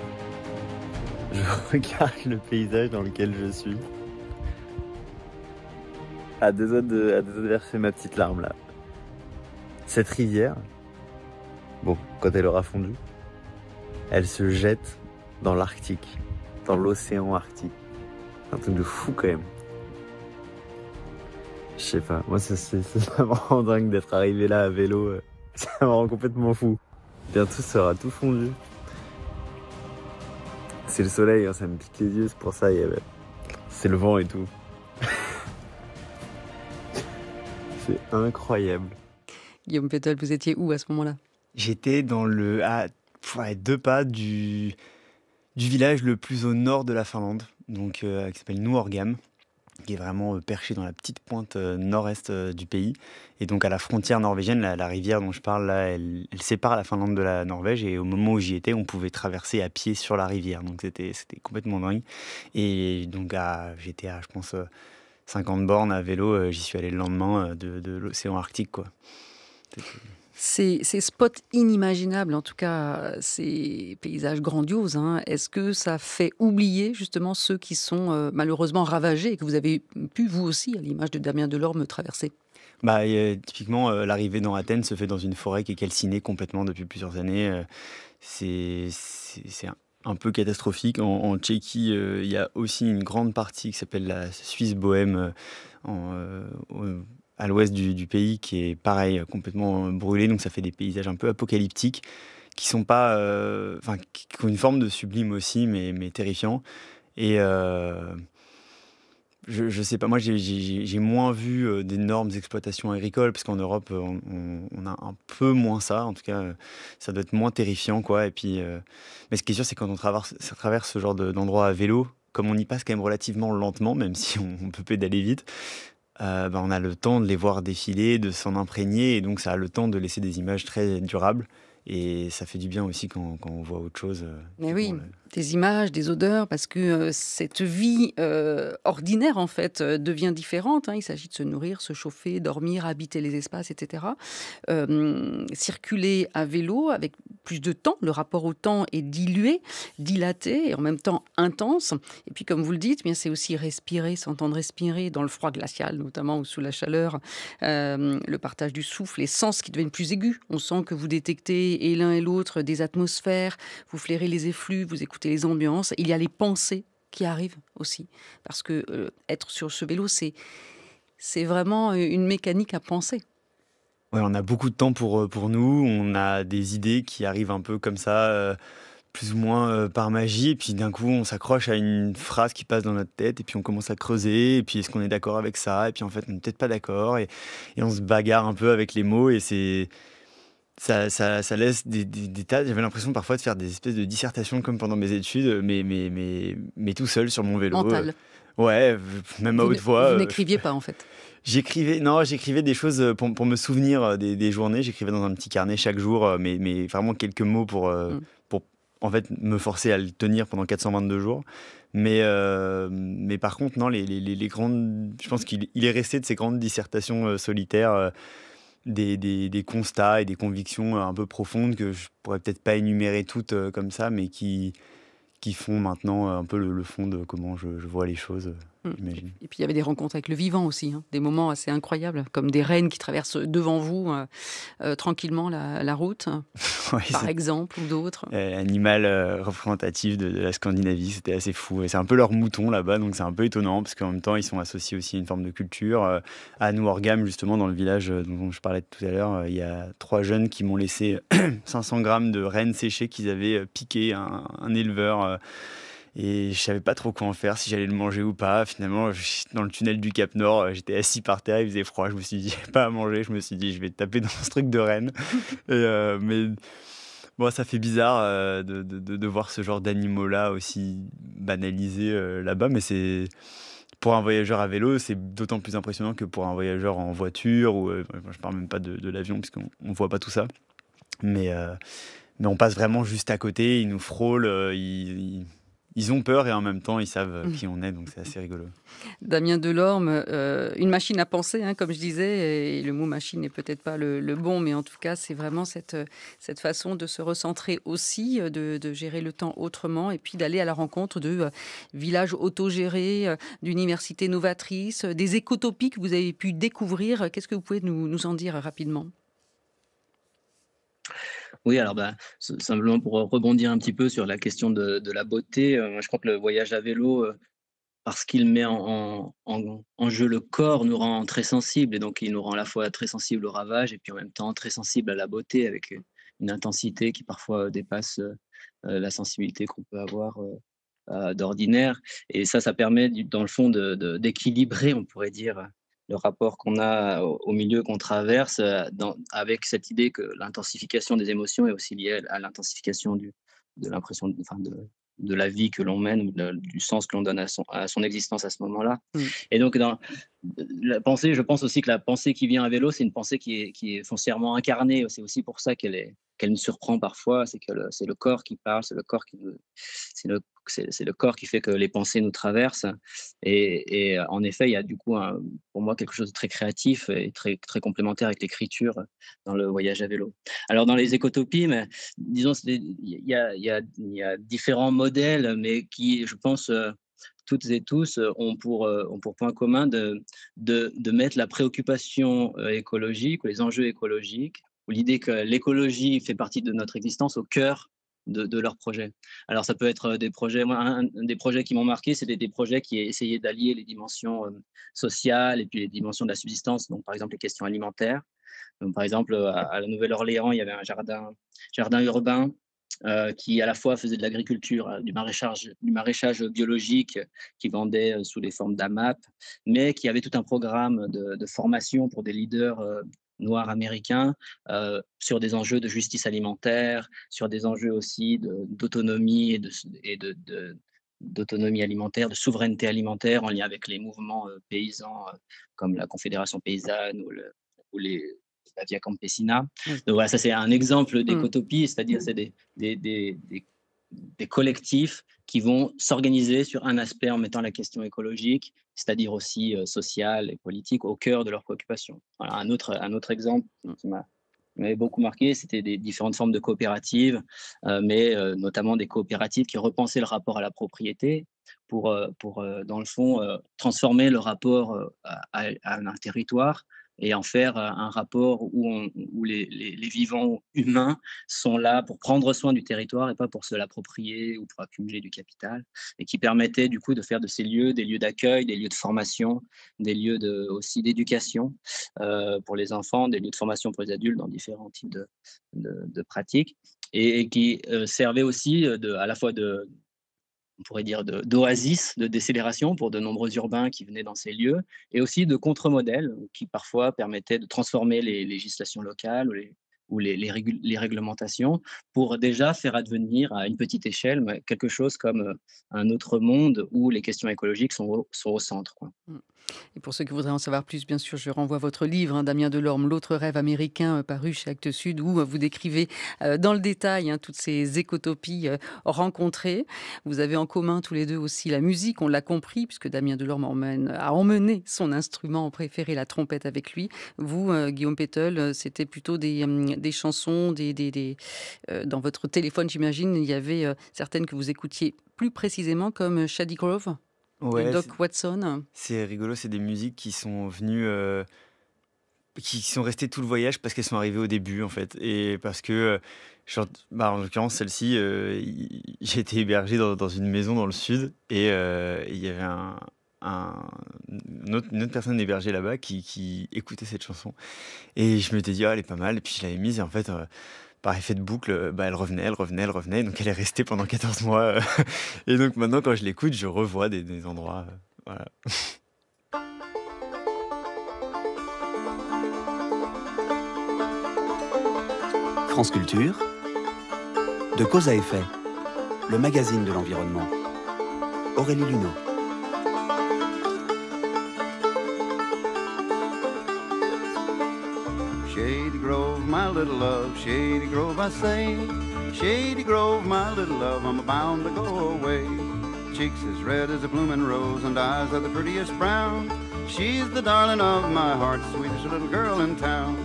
je regarde le paysage dans lequel je suis. À deux doigts de verser ma petite larme là. Cette rivière, bon, quand elle aura fondu, elle se jette dans l'Arctique, dans l'océan Arctique. Un truc de fou quand même. Je sais pas, moi ça me rend dingue d'être arrivé là à vélo, ça me rend complètement fou. Bientôt ça sera tout fondu. C'est le soleil, hein, ça me pique les yeux, c'est pour ça, c'est le vent et tout. C'est incroyable. Guillaume Pétol, vous étiez où à ce moment-là? J'étais à 2 pas du village le plus au nord de la Finlande, donc qui s'appelle Nuorgam, qui est vraiment perché dans la petite pointe nord-est du pays. Et donc à la frontière norvégienne, la rivière dont je parle là, elle sépare la Finlande de la Norvège. Et au moment où j'y étais, on pouvait traverser à pied sur la rivière. Donc c'était complètement dingue. Et donc j'étais à, je pense, 50 bornes à vélo, j'y suis allé le lendemain de l'océan Arctique, quoi. Ces spots inimaginables, en tout cas, ces paysages grandioses, hein, est-ce que ça fait oublier justement ceux qui sont malheureusement ravagés et que vous avez pu, vous aussi, à l'image de Damien Delorme, traverser? Typiquement, l'arrivée dans Athènes se fait dans une forêt qui est calcinée complètement depuis plusieurs années. C'est un peu catastrophique. En Tchéquie, il y a aussi une grande partie qui s'appelle la Suisse bohème à l'ouest du pays, qui est pareil, complètement brûlé. Donc ça fait des paysages un peu apocalyptiques qui sont pas, enfin, qui ont une forme de sublime aussi, mais terrifiant. Et je sais pas, moi j'ai moins vu d'énormes exploitations agricoles, parce qu'en Europe, on a un peu moins ça, en tout cas, ça doit être moins terrifiant, quoi. Et puis, mais ce qui est sûr, c'est quand on traverse ce genre d'endroit à vélo, comme on y passe quand même relativement lentement, même si on peut pédaler vite, bah, on a le temps de les voir défiler, de s'en imprégner, et donc ça a le temps de laisser des images très durables. Et ça fait du bien aussi quand on voit autre chose. Mais Bon, oui, des images, des odeurs, parce que cette vie ordinaire, en fait, devient différente, hein. Il s'agit de se nourrir, se chauffer, dormir, habiter les espaces, etc. Circuler à vélo avec plus de temps, le rapport au temps est dilué, dilaté et en même temps intense. Et puis, comme vous le dites, bien, c'est aussi respirer, s'entendre respirer dans le froid glacial, notamment, ou sous la chaleur, le partage du souffle, les sens qui deviennent plus aigus. On sent que vous détectez et l'un et l'autre des atmosphères, vous flairez les effluves, vous écoutez les ambiances. Il y a les pensées qui arrivent aussi. Parce que être sur ce vélo, c'est vraiment une mécanique à penser. ouais, on a beaucoup de temps pour nous, on a des idées qui arrivent un peu comme ça, plus ou moins par magie, et puis d'un coup on s'accroche à une phrase qui passe dans notre tête, et puis on commence à creuser, et puis est-ce qu'on est d'accord avec ça, et puis en fait on n'est peut-être pas d'accord, et on se bagarre un peu avec les mots, et ça laisse des tas. J'avais l'impression parfois de faire des espèces de dissertations comme pendant mes études, mais tout seul sur mon vélo. Mental. Ouais, même à Vous haute voix. vous n'écriviez pas, en fait. J'écrivais des choses pour me souvenir des journées. J'écrivais dans un petit carnet chaque jour, mais vraiment quelques mots pour en fait me forcer à le tenir pendant 422 jours. Mais par contre, non, les grandes. Je pense qu'il est resté de ces grandes dissertations solitaires. Des constats et des convictions un peu profondes que je pourrais peut-être pas énumérer toutes comme ça, mais qui font maintenant un peu le fond de comment je vois les choses, j'imagine. Et puis il y avait des rencontres avec le vivant aussi, hein, des moments assez incroyables, comme des rennes qui traversent devant vous tranquillement la route, Ouais, par exemple, ou d'autres. animal représentatif de la Scandinavie, c'était assez fou. Et c'est un peu leur mouton là-bas, donc c'est un peu étonnant, parce qu'en même temps, ils sont associés aussi à une forme de culture. À Nouorgam, justement, dans le village dont je parlais tout à l'heure, il y a 3 jeunes qui m'ont laissé 500 grammes de rennes séchées qu'ils avaient piqué à un éleveur. Et je savais pas trop quoi en faire, si j'allais le manger ou pas. Finalement, dans le tunnel du Cap Nord, j'étais assis par terre, il faisait froid. Je me suis dit, j'ai pas à manger. Je me suis dit, je vais taper dans ce truc de renne. Mais bon, ça fait bizarre de voir ce genre d'animaux-là aussi banalisés là-bas. Mais c'est pour un voyageur à vélo, c'est d'autant plus impressionnant que pour un voyageur en voiture. Ou je parle même pas de l'avion, puisqu'on ne voit pas tout ça. Mais, euh, mais on passe vraiment juste à côté. Ils nous frôlent. Ils ont peur et en même temps, ils savent qui on est, donc c'est assez rigolo. Damien Delorme, une machine à penser, hein, comme je disais, et le mot machine n'est peut-être pas le bon, mais en tout cas, c'est vraiment cette façon de se recentrer aussi, de gérer le temps autrement, et puis d'aller à la rencontre de villages autogérés, d'universités novatrices, des écotopies que vous avez pu découvrir. Qu'est-ce que vous pouvez nous en dire rapidement? Oui, alors bah, simplement pour rebondir un petit peu sur la question de la beauté, moi je crois que le voyage à vélo, parce qu'il met en jeu le corps, nous rend très sensibles, et donc il nous rend à la fois très sensibles au ravage et puis en même temps très sensibles à la beauté, avec une intensité qui parfois dépasse la sensibilité qu'on peut avoir d'ordinaire. Et ça permet dans le fond d'équilibrer, on pourrait dire, le rapport qu'on a au milieu qu'on traverse, avec cette idée que l'intensification des émotions est aussi liée à l'intensification de l'impression, enfin de la vie que l'on mène, ou du sens que l'on donne à son existence à ce moment-là. Mm. Et donc, dans la pensée, je pense aussi que la pensée qui vient à vélo, c'est une pensée qui est foncièrement incarnée. C'est aussi pour ça qu'elle nous surprend parfois. C'est que c'est le corps qui parle, c'est le corps qui fait que les pensées nous traversent. Et en effet, il y a du coup, pour moi, quelque chose de très créatif et très, très complémentaire avec l'écriture dans le voyage à vélo. Alors, dans les écotopies, mais, disons, il y a différents modèles, mais qui, je pense, toutes et tous ont pour point commun de mettre la préoccupation écologique, ou les enjeux écologiques, ou l'idée que l'écologie fait partie de notre existence, au cœur de leur projet. Alors, ça peut être des projets, moi, un des projets qui m'ont marqué, c'était des projets qui essayaient d'allier les dimensions sociales et puis les dimensions de la subsistance, donc par exemple les questions alimentaires, Donc, par exemple, à la Nouvelle-Orléans, il y avait un jardin urbain qui à la fois faisait de l'agriculture, du maraîchage biologique qui vendait sous les formes d'AMAP, mais qui avait tout un programme de formation pour des leaders noirs américains sur des enjeux de justice alimentaire, sur des enjeux aussi d'autonomie d'autonomie alimentaire, de souveraineté alimentaire en lien avec les mouvements paysans comme la Confédération paysanne ou la Via Campesina. Oui. Donc voilà, ça c'est un exemple Mmh. d'écotopie, c'est-à-dire c'est des collectifs qui vont s'organiser sur un aspect en mettant la question écologique, c'est-à-dire aussi sociale et politique, au cœur de leurs préoccupations. Voilà, un autre exemple qui m'avait beaucoup marqué, c'était des différentes formes de coopératives, mais notamment des coopératives qui repensaient le rapport à la propriété pour dans le fond, transformer le rapport à un territoire et en faire un rapport où les vivants humains sont là pour prendre soin du territoire et pas pour se l'approprier ou pour accumuler du capital, et qui permettait du coup de faire de ces lieux des lieux d'accueil, des lieux de formation, des lieux aussi d'éducation pour les enfants, des lieux de formation pour les adultes dans différents types de pratiques, et qui servaient aussi à la fois on pourrait dire d'oasis, de décélération pour de nombreux urbains qui venaient dans ces lieux, et aussi de contre-modèles qui parfois permettaient de transformer les législations locales les réglementations pour déjà faire advenir à une petite échelle quelque chose comme un autre monde où les questions écologiques sont au centre, quoi. Et pour ceux qui voudraient en savoir plus, bien sûr, je renvoie votre livre, Damien Delorme, L'autre rêve américain, paru chez Actes Sud, où vous décrivez dans le détail toutes ces écotopies rencontrées. Vous avez en commun tous les deux aussi la musique, on l'a compris, puisque Damien Delorme a emmené son instrument préféré, la trompette, avec lui. Vous, Guillaume Pétel, c'était plutôt des chansons, dans votre téléphone, j'imagine, il y avait certaines que vous écoutiez plus précisément, comme Shady Grove de Ouais, Doc Watson. c'est rigolo, c'est des musiques qui sont venues, qui sont restées tout le voyage parce qu'elles sont arrivées au début en fait, et parce que, en l'occurrence celle-ci, j'ai été hébergé dans une maison dans le sud, et il y avait une autre personne hébergée là-bas qui écoutait cette chanson, et je m'étais dit: «Ah, elle est pas mal», et puis je l'avais mise, et en fait, par effet de boucle, elle revenait, donc elle est restée pendant 14 mois, et donc maintenant quand je l'écoute, je revois des endroits, voilà. France Culture, de cause à effet, le magazine de l'environnement. Aurélie Luneau. Shady Grove, my little love, Shady Grove, I say. Shady Grove, my little love, I'm bound to go away. Cheeks as red as a bloomin' rose and eyes are the prettiest brown. She's the darling of my heart, sweetest little girl in town.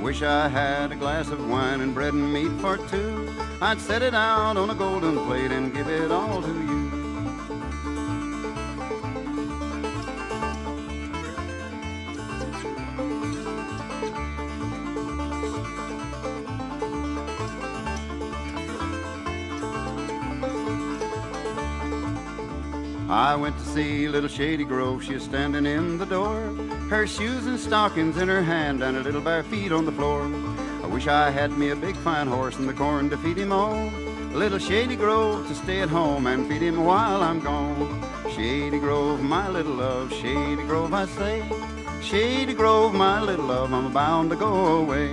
Wish I had a glass of wine and bread and meat for two. I'd set it out on a golden plate and give it all to you. I went to see little Shady Grove, she was standing in the door. Her shoes and stockings in her hand and her little bare feet on the floor. I wish I had me a big fine horse and the corn to feed him all. Little Shady Grove to stay at home and feed him while I'm gone. Shady Grove, my little love, Shady Grove, I say. Shady Grove, my little love, I'm bound to go away.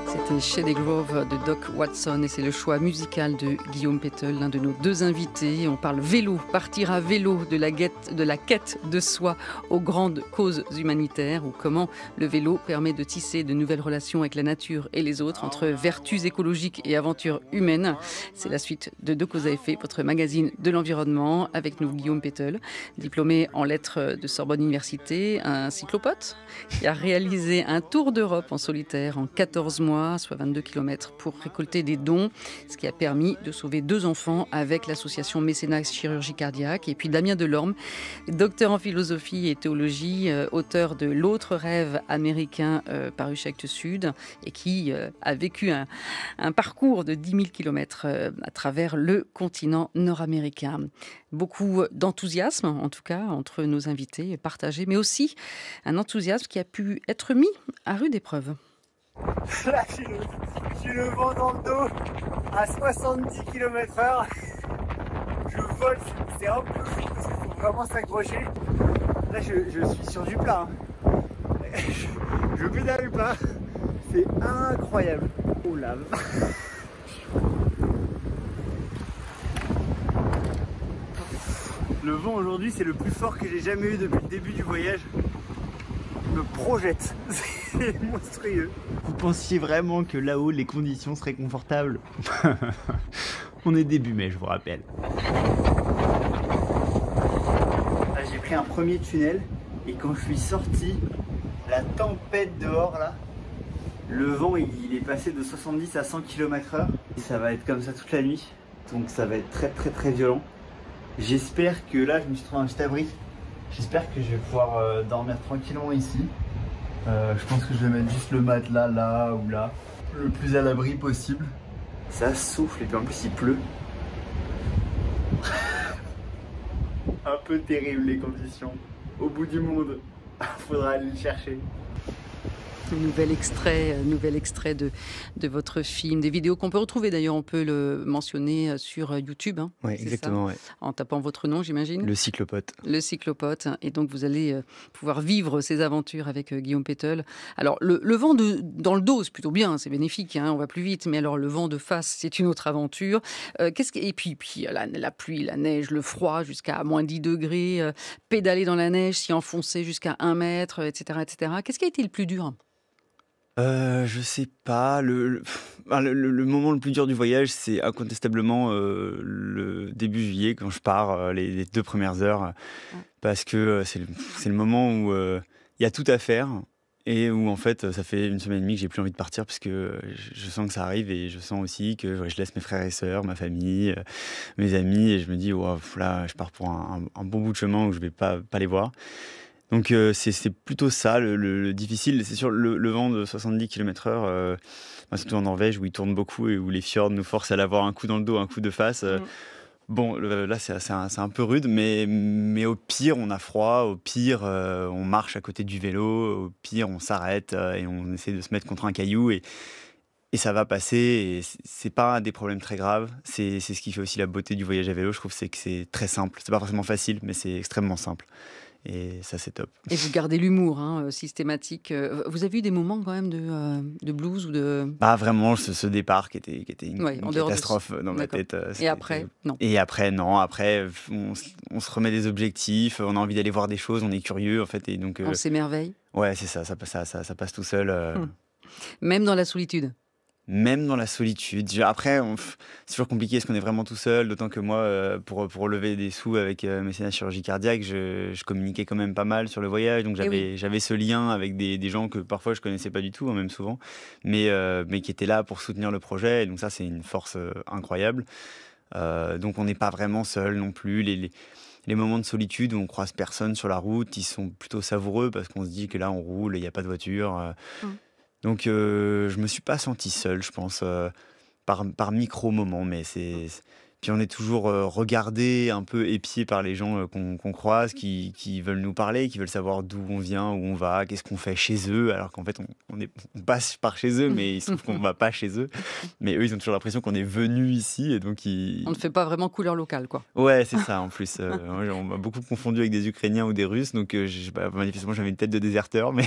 C'était Shady Grove de Doc Watson, et c'est le choix musical de Guillaume Pétel, l'un de nos deux invités. On parle vélo, partir à vélo, de la quête de soi aux grandes causes humanitaires, ou comment le vélo permet de tisser de nouvelles relations avec la nature et les autres, entre vertus écologiques et aventures humaines. C'est la suite de Deux causes à effet, votre magazine de l'environnement, avec nous Guillaume Pétel, diplômé en lettres de Sorbonne Université, un cyclopote qui a réalisé un tour d'Europe en solitaire en 14 mois, soit 22 km, pour récolter des dons, ce qui a permis de sauver 2 enfants avec l'association Mécénat Chirurgie Cardiaque. Et puis Damien Delorme, docteur en philosophie et théologie, auteur de L'autre rêve américain paru chez Actes Sud, et qui a vécu un parcours de 10 000 km à travers le continent nord-américain. Beaucoup d'enthousiasme, en tout cas, entre nos invités partagés, mais aussi un enthousiasme qui a pu être mis à rude épreuve. Là, j'ai le vent dans le dos à 70 km/h. Je vole, c'est un peu fou parce qu'il faut vraiment s'accrocher. Là, je suis sur du plat. Je pédale pas. C'est incroyable. Oh la vache. Le vent aujourd'hui, c'est le plus fort que j'ai jamais eu depuis le début du voyage. Je me projette. C'est monstrueux. Vous pensiez vraiment que là-haut, les conditions seraient confortables? On est début mai, je vous rappelle. Là, j'ai pris un premier tunnel et quand je suis sorti, la tempête dehors là, le vent il est passé de 70 à 100 km/h. Et ça va être comme ça toute la nuit, donc ça va être très très très violent. J'espère que là, je me suis trouvé un petit abri. J'espère que je vais pouvoir dormir tranquillement ici. Je pense que je vais mettre juste le matelas là ou là, le plus à l'abri possible. Ça souffle et puis en plus il pleut. Un peu terrible les conditions. Au bout du monde, faudra aller le chercher. Nouvel extrait de votre film, des vidéos qu'on peut retrouver d'ailleurs, on peut le mentionner sur YouTube. Hein, Oui, exactement. Ouais. En tapant votre nom, j'imagine. Le cyclopote. Le cyclopote. Et donc vous allez pouvoir vivre ces aventures avec Guillaume Pétel. Alors le vent dans le dos, c'est plutôt bien, c'est bénéfique, hein, on va plus vite. Mais alors le vent de face, c'est une autre aventure. Et puis la pluie, la neige, le froid jusqu'à moins 10 degrés, pédaler dans la neige, s'y enfoncer jusqu'à 1 mètre, etc., etc. Qu'est-ce qui a été le plus dur ? Je sais pas. Le moment le plus dur du voyage, c'est incontestablement le début juillet, quand je pars, les 2 premières heures, parce que c'est le moment où il y a tout à faire et où en fait ça fait 1 semaine et demie que j'ai plus envie de partir parce que je sens que ça arrive et je sens aussi que je laisse mes frères et sœurs, ma famille, mes amis, et je me dis wow, là je pars pour un bon bout de chemin où je vais pas les voir. Donc c'est plutôt ça le difficile. C'est sûr, le vent de 70 km/h, surtout en Norvège où il tourne beaucoup et où les fjords nous forcent à l'avoir un coup dans le dos, un coup de face. Bon, là c'est un peu rude, mais au pire on a froid, au pire on marche à côté du vélo, au pire on s'arrête et on essaie de se mettre contre un caillou et ça va passer. Et c'est pas des problèmes très graves. C'est ce qui fait aussi la beauté du voyage à vélo, je trouve, c'est que c'est très simple. C'est pas forcément facile, mais c'est extrêmement simple. Et ça, c'est top. Et vous gardez l'humour systématique. Vous avez eu des moments quand même de blues ou de... Bah vraiment, ce départ qui était une catastrophe dans ma tête. Et après, non. Et après, non. Après, on se remet des objectifs, on a envie d'aller voir des choses, on est curieux en fait. Et donc, on s'émerveille. Ouais, c'est ça passe tout seul. Même dans la solitude. Même dans la solitude. Après, c'est toujours compliqué parce qu'on est vraiment tout seul, d'autant que moi, pour lever des sous avec Mécénat Chirurgie Cardiaque, je communiquais quand même pas mal sur le voyage, donc j'avais ce lien avec des gens que parfois je connaissais pas du tout, même souvent, mais qui étaient là pour soutenir le projet, et donc ça c'est une force incroyable. Donc on n'est pas vraiment seul non plus. Les moments de solitude où on croise personne sur la route, ils sont plutôt savoureux parce qu'on se dit que là on roule et il n'y a pas de voiture. Donc je me suis pas senti seul, je pense, par micro-moments, mais puis on est toujours regardé, un peu épié par les gens qu'on croise, qui veulent nous parler, qui veulent savoir d'où on vient, où on va, qu'est-ce qu'on fait chez eux, alors qu'en fait on passe par chez eux, mais il se trouve qu'on va pas chez eux. Mais eux, ils ont toujours l'impression qu'on est venu ici, et donc on ne fait pas vraiment couleur locale, quoi. Ouais, c'est ça. En plus, on m'a beaucoup confondu avec des Ukrainiens ou des Russes, donc manifestement j'avais une tête de déserteur, mais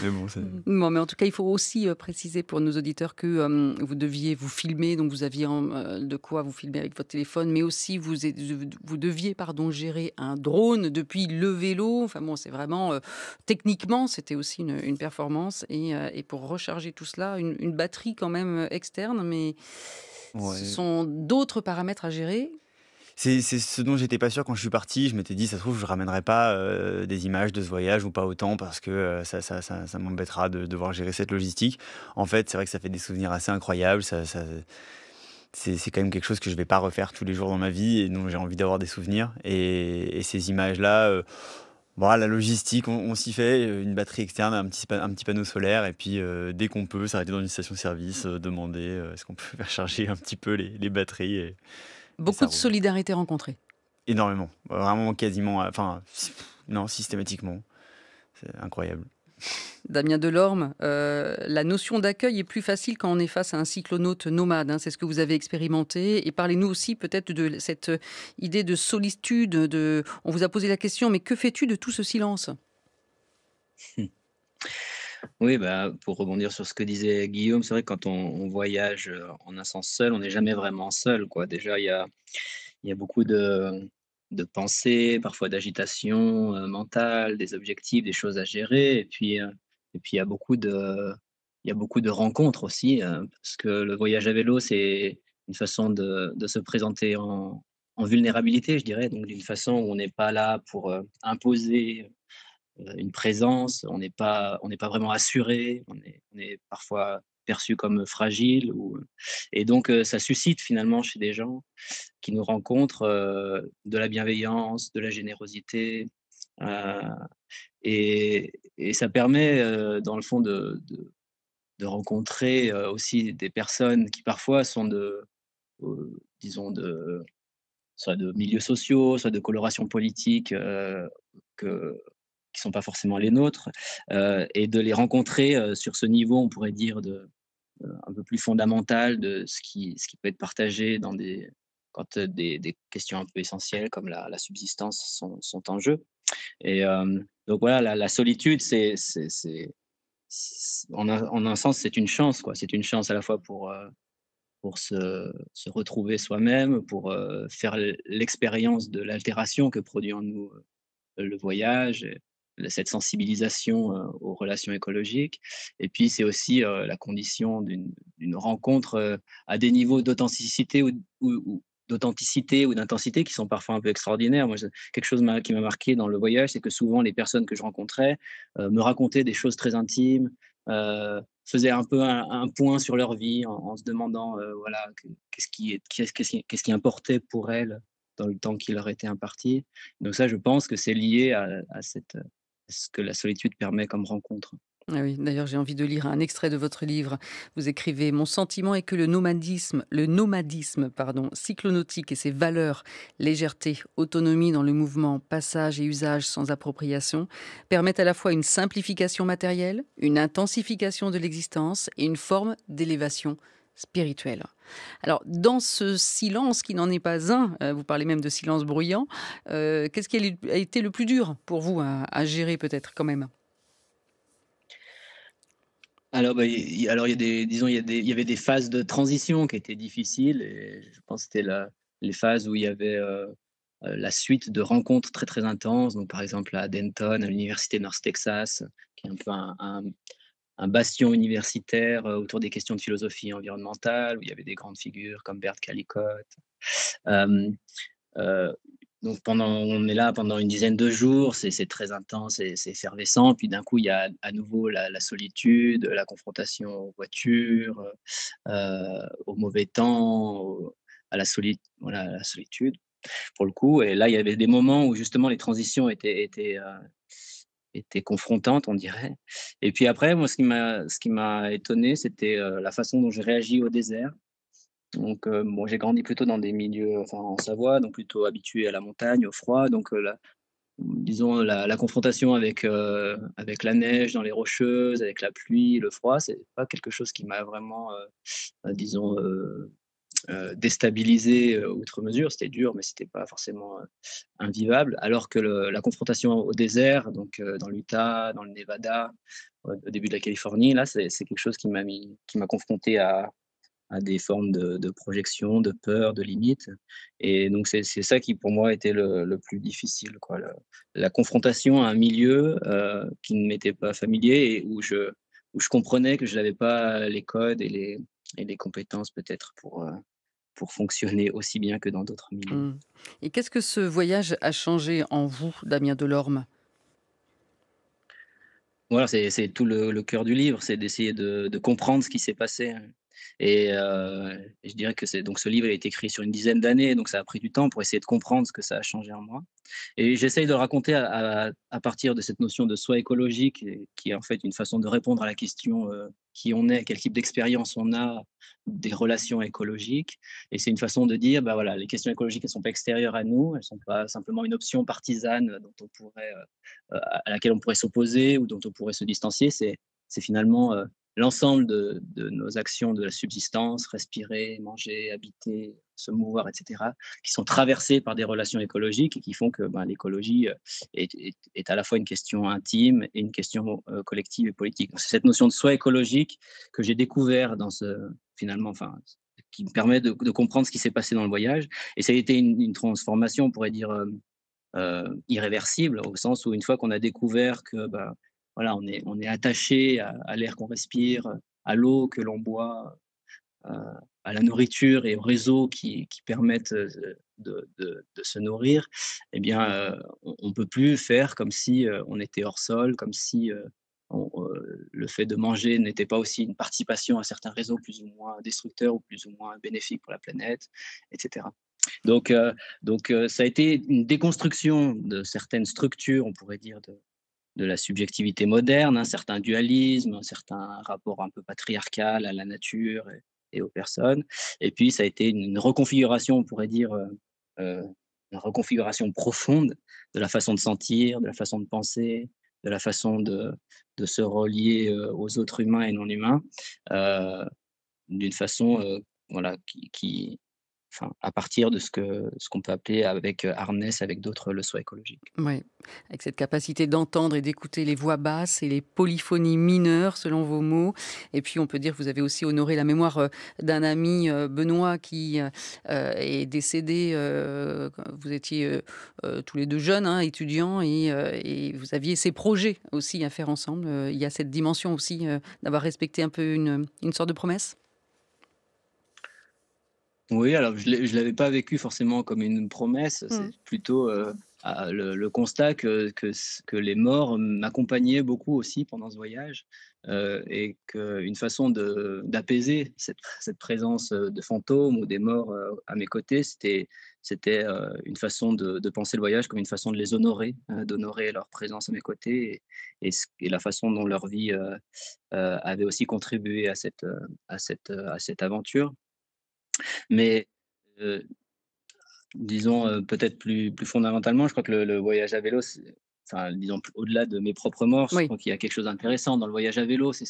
mais bon. Bon, mais en tout cas, il faut aussi préciser pour nos auditeurs que vous deviez vous filmer, donc vous aviez de quoi vous filmer avec votre téléphone, mais aussi vous deviez gérer un drone depuis le vélo. Enfin bon, c'est vraiment techniquement, c'était aussi une performance, et pour recharger tout cela, une batterie quand même externe, mais ce sont d'autres paramètres à gérer. C'est ce dont j'étais pas sûr quand je suis parti. Je m'étais dit: «Ça se trouve, je ramènerai pas, des images de ce voyage ou pas autant parce que, ça m'embêtera de devoir gérer cette logistique». En fait, c'est vrai que ça fait des souvenirs assez incroyables. C'est quand même quelque chose que je vais pas refaire tous les jours dans ma vie et dont j'ai envie d'avoir des souvenirs et ces images-là, bah, la logistique, on s'y fait, une batterie externe, un petit panneau solaire et puis, dès qu'on peut s'arrêter dans une station-service, demander, est-ce qu'on peut faire charger un petit peu les batteries et Beaucoup ça de roule. solidarité rencontrée. Énormément, vraiment quasiment, enfin, non, systématiquement, c'est incroyable. Damien Delorme, la notion d'accueil est plus facile quand on est face à un cyclonaute nomade, hein, c'est ce que vous avez expérimenté. Et parlez-nous aussi peut-être de cette idée de solitude. On vous a posé la question, mais que fais-tu de tout ce silence? Oui, bah, pour rebondir sur ce que disait Guillaume, c'est vrai que quand on voyage, en un sens seul, on n'est jamais vraiment seul, quoi. Déjà, il y a beaucoup de pensées, parfois d'agitation, mentale, des objectifs, des choses à gérer et puis il y a beaucoup de rencontres aussi, parce que le voyage à vélo, c'est une façon de se présenter en vulnérabilité, je dirais, donc d'une façon où on n'est pas là pour, imposer une présence, on n'est pas vraiment assuré, on est parfois perçu comme fragile et donc ça suscite finalement chez des gens qui nous rencontrent, de la bienveillance, de la générosité, heu et ça permet, dans le fond de rencontrer, aussi des personnes qui parfois sont disons soit de milieux sociaux, soit de coloration politique, que qui sont pas forcément les nôtres, et de les rencontrer, sur ce niveau, on pourrait dire un peu plus fondamental de ce qui peut être partagé quand, des questions un peu essentielles comme la subsistance sont en jeu donc voilà, la solitude, en un sens, c'est une chance, quoi. C'est une chance à la fois pour se retrouver soi-même, pour, faire l'expérience de l'altération que produit en nous, le voyage, cette sensibilisation, aux relations écologiques et puis c'est aussi, la condition d'une rencontre, à des niveaux d'authenticité ou d'intensité qui sont parfois un peu extraordinaires. Moi, quelque chose qui m'a marqué dans le voyage, c'est que souvent les personnes que je rencontrais, me racontaient des choses très intimes, faisaient un peu un point sur leur vie en se demandant, voilà, qu'est-ce qui importait pour elles dans le temps qui leur était imparti. Donc ça, je pense que c'est lié à ce que la solitude permet comme rencontre. Ah oui, d'ailleurs, j'ai envie de lire un extrait de votre livre. Vous écrivez: «Mon sentiment est que le nomadisme, pardon, cyclonautique et ses valeurs, légèreté, autonomie dans le mouvement, passage et usage sans appropriation, permettent à la fois une simplification matérielle, une intensification de l'existence et une forme d'élévation spirituelle». Alors, dans ce silence qui n'en est pas un, vous parlez même de silence bruyant, qu'est-ce qui a été le plus dur pour vous à gérer peut-être quand même? Alors, bah, il y a des disons, il y avait des phases de transition qui étaient difficiles et je pense que c'était les phases où il y avait, la suite de rencontres très, très intenses. Donc par exemple à Denton, à l'université North Texas, qui est un peu un bastion universitaire, autour des questions de philosophie environnementale, où il y avait des grandes figures comme Bert Callicott. Hem, heu, donc on est là pendant une dizaine de jours, c'est très intense, c'est effervescent. Puis d'un coup, il y a à nouveau la solitude, la confrontation aux voitures, au mauvais temps, voilà, à la solitude, pour le coup. Et là, il y avait des moments où justement les transitions étaient confrontantes, on dirait. Et puis après, moi, ce qui m'a étonné, c'était, la façon dont j'ai réagi au désert. Donc, bon, j'ai grandi plutôt dans des milieux, enfin, en Savoie, donc plutôt habitué à la montagne, au froid. Donc, disons la confrontation avec la neige dans les Rocheuses, avec la pluie, le froid, c'est pas quelque chose qui m'a vraiment, disons, déstabilisé, outre mesure. C'était dur, mais c'était pas forcément, invivable. Alors que la confrontation au désert, donc, dans l'Utah, dans le Nevada, au début de la Californie, là, c'est quelque chose qui m'a confronté à des formes de projection, de peur, de limite. Et donc c'est ça qui pour moi était le plus difficile, quoi. La confrontation à un milieu, qui ne m'était pas familier et où je comprenais que je n'avais pas les codes et les compétences peut-être pour fonctionner aussi bien que dans d'autres milieux. Mmh. Et qu'est-ce que ce voyage a changé en vous, Damien Delorme? Voilà, c'est tout le cœur du livre, c'est d'essayer de comprendre ce qui s'est passé, hein. Et je dirais que ce livre a été écrit sur une dizaine d'années, donc ça a pris du temps pour essayer de comprendre ce que ça a changé en moi. Et j'essaye de le raconter à partir de cette notion de soi écologique, et qui est en fait une façon de répondre à la question, qui on est, quel type d'expérience on a des relations écologiques. Et c'est une façon de dire, bah voilà, les questions écologiques, elles sont pas extérieures à nous, elles sont pas simplement une option partisane dont on pourrait, à laquelle on pourrait s'opposer ou dont on pourrait se distancier. C'est finalement l'ensemble de nos actions de la subsistance, respirer, manger, habiter, se mouvoir, etc., qui sont traversées par des relations écologiques et qui font que l'écologie est à la fois une question intime et une question collective et politique. Donc, c'est cette notion de soi écologique que j'ai découvert qui me permet de comprendre ce qui s'est passé dans le voyage. Et ça a été une transformation, on pourrait dire, irréversible, au sens où une fois qu'on a découvert que voilà, on est attaché à l'air qu'on respire, à l'eau que l'on boit, à la nourriture et aux réseaux qui permettent de se nourrir, eh bien, on ne peut plus faire comme si on était hors sol, comme si le fait de manger n'était pas aussi une participation à certains réseaux plus ou moins destructeurs ou plus ou moins bénéfiques pour la planète, etc. Donc, ça a été une déconstruction de certaines structures, on pourrait dire, de la subjectivité moderne, un certain dualisme, un certain rapport un peu patriarcal à la nature et aux personnes. Et puis, ça a été une reconfiguration, on pourrait dire, une reconfiguration profonde de la façon de sentir, de la façon de penser, de la façon de se relier aux autres humains et non humains, d'une façon voilà, à partir de ce qu'on peut appeler avec Harness, avec d'autres, le soi écologique. Oui, avec cette capacité d'entendre et d'écouter les voix basses et les polyphonies mineures, selon vos mots. Et puis, on peut dire que vous avez aussi honoré la mémoire d'un ami, Benoît, qui est décédé. Vous étiez tous les deux jeunes, hein, étudiants, et vous aviez ces projets aussi à faire ensemble. Il y a cette dimension aussi d'avoir respecté un peu une sorte de promesse. Oui, alors je ne l'avais pas vécu forcément comme une promesse, c'est plutôt le constat que les morts m'accompagnaient beaucoup aussi pendant ce voyage, et qu'une façon d'apaiser cette présence de fantômes ou des morts à mes côtés, c'était une façon de penser le voyage comme une façon de les honorer, d'honorer leur présence à mes côtés et la façon dont leur vie avait aussi contribué à cette aventure. Mais disons, peut-être plus fondamentalement, je crois que le voyage à vélo, disons au-delà de mes propres morts, je crois qu'il y a quelque chose d'intéressant dans le voyage à vélo, c'est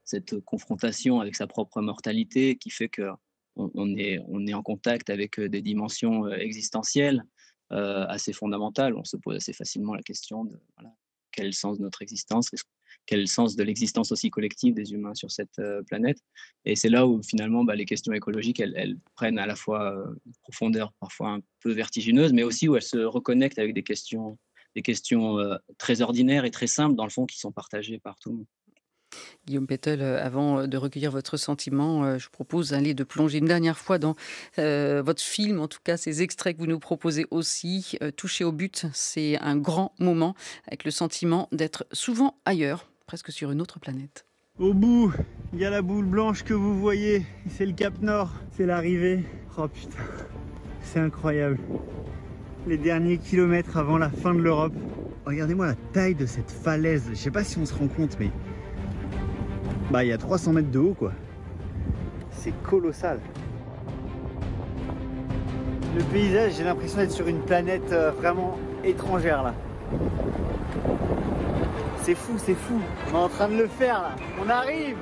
cette confrontation avec sa propre mortalité qui fait qu'on est en contact avec des dimensions existentielles assez fondamentales. On se pose assez facilement la question de voilà, quel est le sens de notre existence, quel est le sens de l'existence aussi collective des humains sur cette planète. Et c'est là où finalement les questions écologiques, elles prennent à la fois une profondeur parfois un peu vertigineuse, mais aussi où elles se reconnectent avec des questions très ordinaires et très simples dans le fond qui sont partagées par tout le monde. Guillaume Pétel, avant de recueillir votre sentiment, je propose de plonger une dernière fois dans votre film, en tout cas ces extraits que vous nous proposez aussi. Toucher au but, c'est un grand moment avec le sentiment d'être souvent ailleurs, presque sur une autre planète. Au bout, il y a la boule blanche que vous voyez, c'est le Cap Nord, c'est l'arrivée. Oh putain, c'est incroyable. Les derniers kilomètres avant la fin de l'Europe. Regardez-moi la taille de cette falaise, je sais pas si on se rend compte, mais il y a 300 mètres de haut, quoi. C'est colossal. Le paysage, j'ai l'impression d'être sur une planète vraiment étrangère, là. C'est fou, c'est fou. On est en train de le faire, là. On arrive.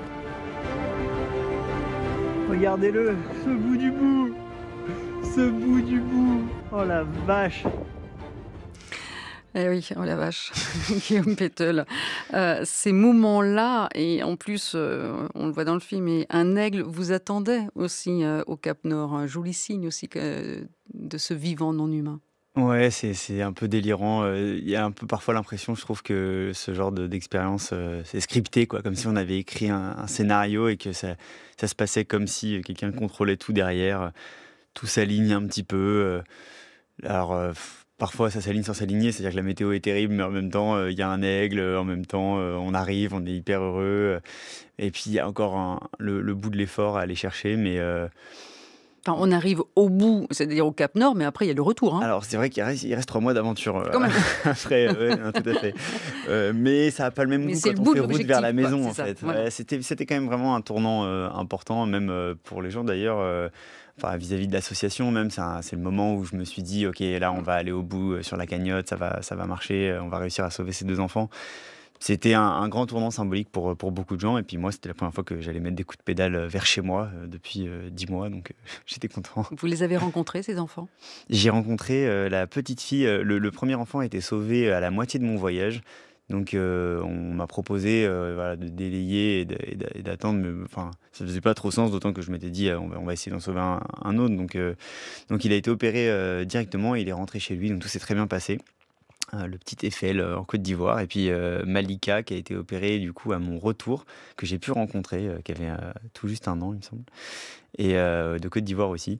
Regardez-le, ce bout du bout. Ce bout du bout. Oh la vache. Eh oui, oh la vache, Guillaume Pétel. Ces moments-là, et en plus, on le voit dans le film, et un aigle vous attendait aussi au Cap Nord, un joli signe aussi de ce vivant non humain. Ouais, c'est un peu délirant. Il y a un peu parfois l'impression, je trouve, que ce genre d'expérience, c'est scripté, quoi, comme si on avait écrit un scénario et que ça se passait comme si quelqu'un contrôlait tout derrière. tout s'aligne un petit peu. Alors, parfois, ça s'aligne sans s'aligner, c'est-à-dire que la météo est terrible, mais en même temps, il y a un aigle, en même temps, on arrive, on est hyper heureux. Et puis, il y a encore le bout de l'effort à aller chercher, mais... Enfin, on arrive au bout, c'est-à-dire au Cap Nord, mais après, il y a le retour. Hein. Alors, c'est vrai qu'il reste 3 mois d'aventure. Quand même. Après, non, tout à fait. Mais ça n'a pas le même goût quand on fait route vers la maison, en fait. Voilà. Ouais, c'était quand même vraiment un tournant important, même pour les gens d'ailleurs. Enfin, vis-à-vis de l'association, même, c'est le moment où je me suis dit, OK, là, on va aller au bout sur la cagnotte, ça va marcher, on va réussir à sauver ces 2 enfants. C'était un grand tournant symbolique pour beaucoup de gens. Et puis moi, c'était la première fois que j'allais mettre des coups de pédale vers chez moi depuis 10 mois. Donc j'étais content. Vous les avez rencontrés, ces enfants ? J'ai rencontré la petite fille. Le premier enfant a été sauvé à la moitié de mon voyage. Donc on m'a proposé de délayer et d'attendre. Mais enfin, ça ne faisait pas trop sens, d'autant que je m'étais dit on va essayer d'en sauver un autre. Donc il a été opéré directement et il est rentré chez lui. Donc tout s'est très bien passé. Le petit Eiffel en Côte d'Ivoire, et puis Malika qui a été opérée du coup à mon retour, que j'ai pu rencontrer, qui avait tout juste 1 an il me semble, et de Côte d'Ivoire aussi.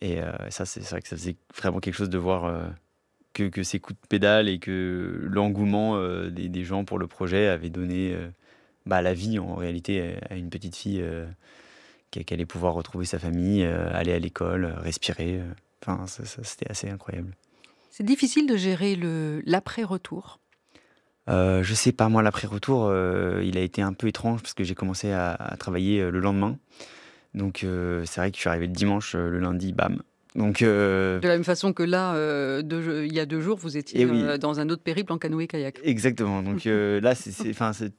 Et ça c'est vrai que ça faisait vraiment quelque chose de voir que ces coups de pédale et que l'engouement des gens pour le projet avait donné la vie en réalité à une petite fille qui allait pouvoir retrouver sa famille, aller à l'école, respirer. Enfin, ça, c'était assez incroyable. C'est difficile de gérer l'après-retour. Je sais pas, moi l'après-retour, il a été un peu étrange parce que j'ai commencé à travailler le lendemain. Donc c'est vrai que je suis arrivé le dimanche, le lundi, bam. Donc, de la même façon que là, il y a 2 jours, vous étiez dans un autre périple en canoë-kayak. Exactement. Donc là,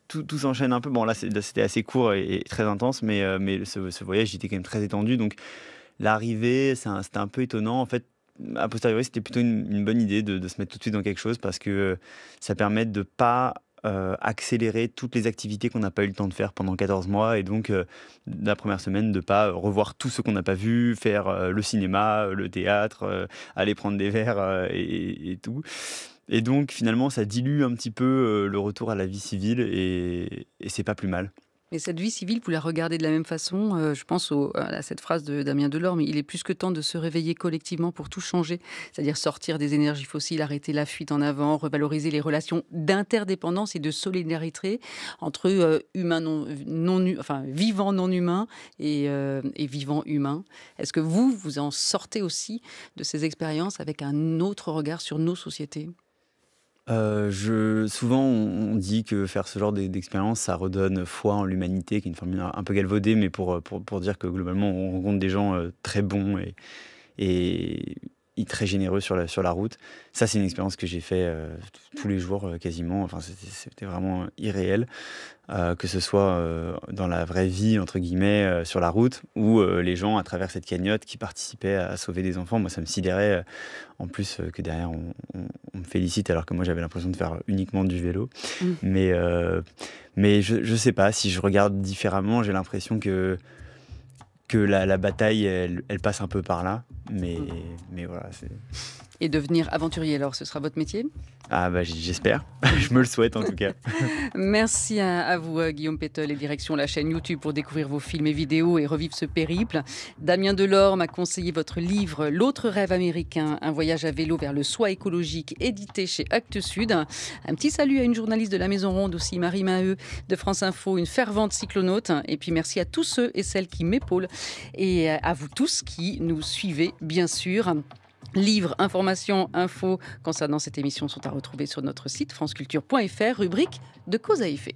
tout s'enchaîne un peu. Bon, là, c'était assez court et très intense, mais ce voyage, il était quand même très étendu. Donc l'arrivée, c'était un peu étonnant. En fait, a posteriori, c'était plutôt une bonne idée de se mettre tout de suite dans quelque chose parce que ça permet de ne pas accélérer toutes les activités qu'on n'a pas eu le temps de faire pendant 14 mois et donc la première semaine de ne pas revoir tout ce qu'on n'a pas vu, faire le cinéma, le théâtre, aller prendre des verres et tout. Et donc finalement ça dilue un petit peu le retour à la vie civile et c'est pas plus mal. Et cette vie civile, vous la regardez de la même façon. Je pense à cette phrase de Damien Delorme, il est plus que temps de se réveiller collectivement pour tout changer, c'est-à-dire sortir des énergies fossiles, arrêter la fuite en avant, revaloriser les relations d'interdépendance et de solidarité entre vivants non humains et vivants humains. Est-ce que vous en sortez aussi de ces expériences avec un autre regard sur nos sociétés ? Souvent, on dit que faire ce genre d'expérience, ça redonne foi en l'humanité, qui est une formule un peu galvaudée, mais pour dire que globalement, on rencontre des gens très bons et très généreux sur la route. Ça, c'est une expérience que j'ai fait tous les jours quasiment. Enfin, c'était vraiment irréel, que ce soit dans la vraie vie, entre guillemets, sur la route, ou les gens à travers cette cagnotte qui participaient à sauver des enfants. Moi, ça me sidérait. En plus que derrière, on me félicite, alors que moi, j'avais l'impression de faire uniquement du vélo. Mais je sais pas, si je regarde différemment, j'ai l'impression que la bataille, elle passe un peu par là. Mais voilà, c'est... Et devenir aventurier, alors, ce sera votre métier ? Ah j'espère. Je me le souhaite en tout cas. Merci à vous, Guillaume Pétel, et direction la chaîne YouTube pour découvrir vos films et vidéos et revivre ce périple. Damien Delorme a conseillé votre livre « L'autre rêve américain, un voyage à vélo vers le soi écologique », édité chez Actes Sud. Un petit salut à une journaliste de la Maison Ronde aussi, Marie Maheu de France Info, une fervente cyclonaute. Et puis merci à tous ceux et celles qui m'épaulent et à vous tous qui nous suivez, bien sûr. Livres, informations, infos concernant cette émission sont à retrouver sur notre site franceculture.fr, rubrique de Cause à effet.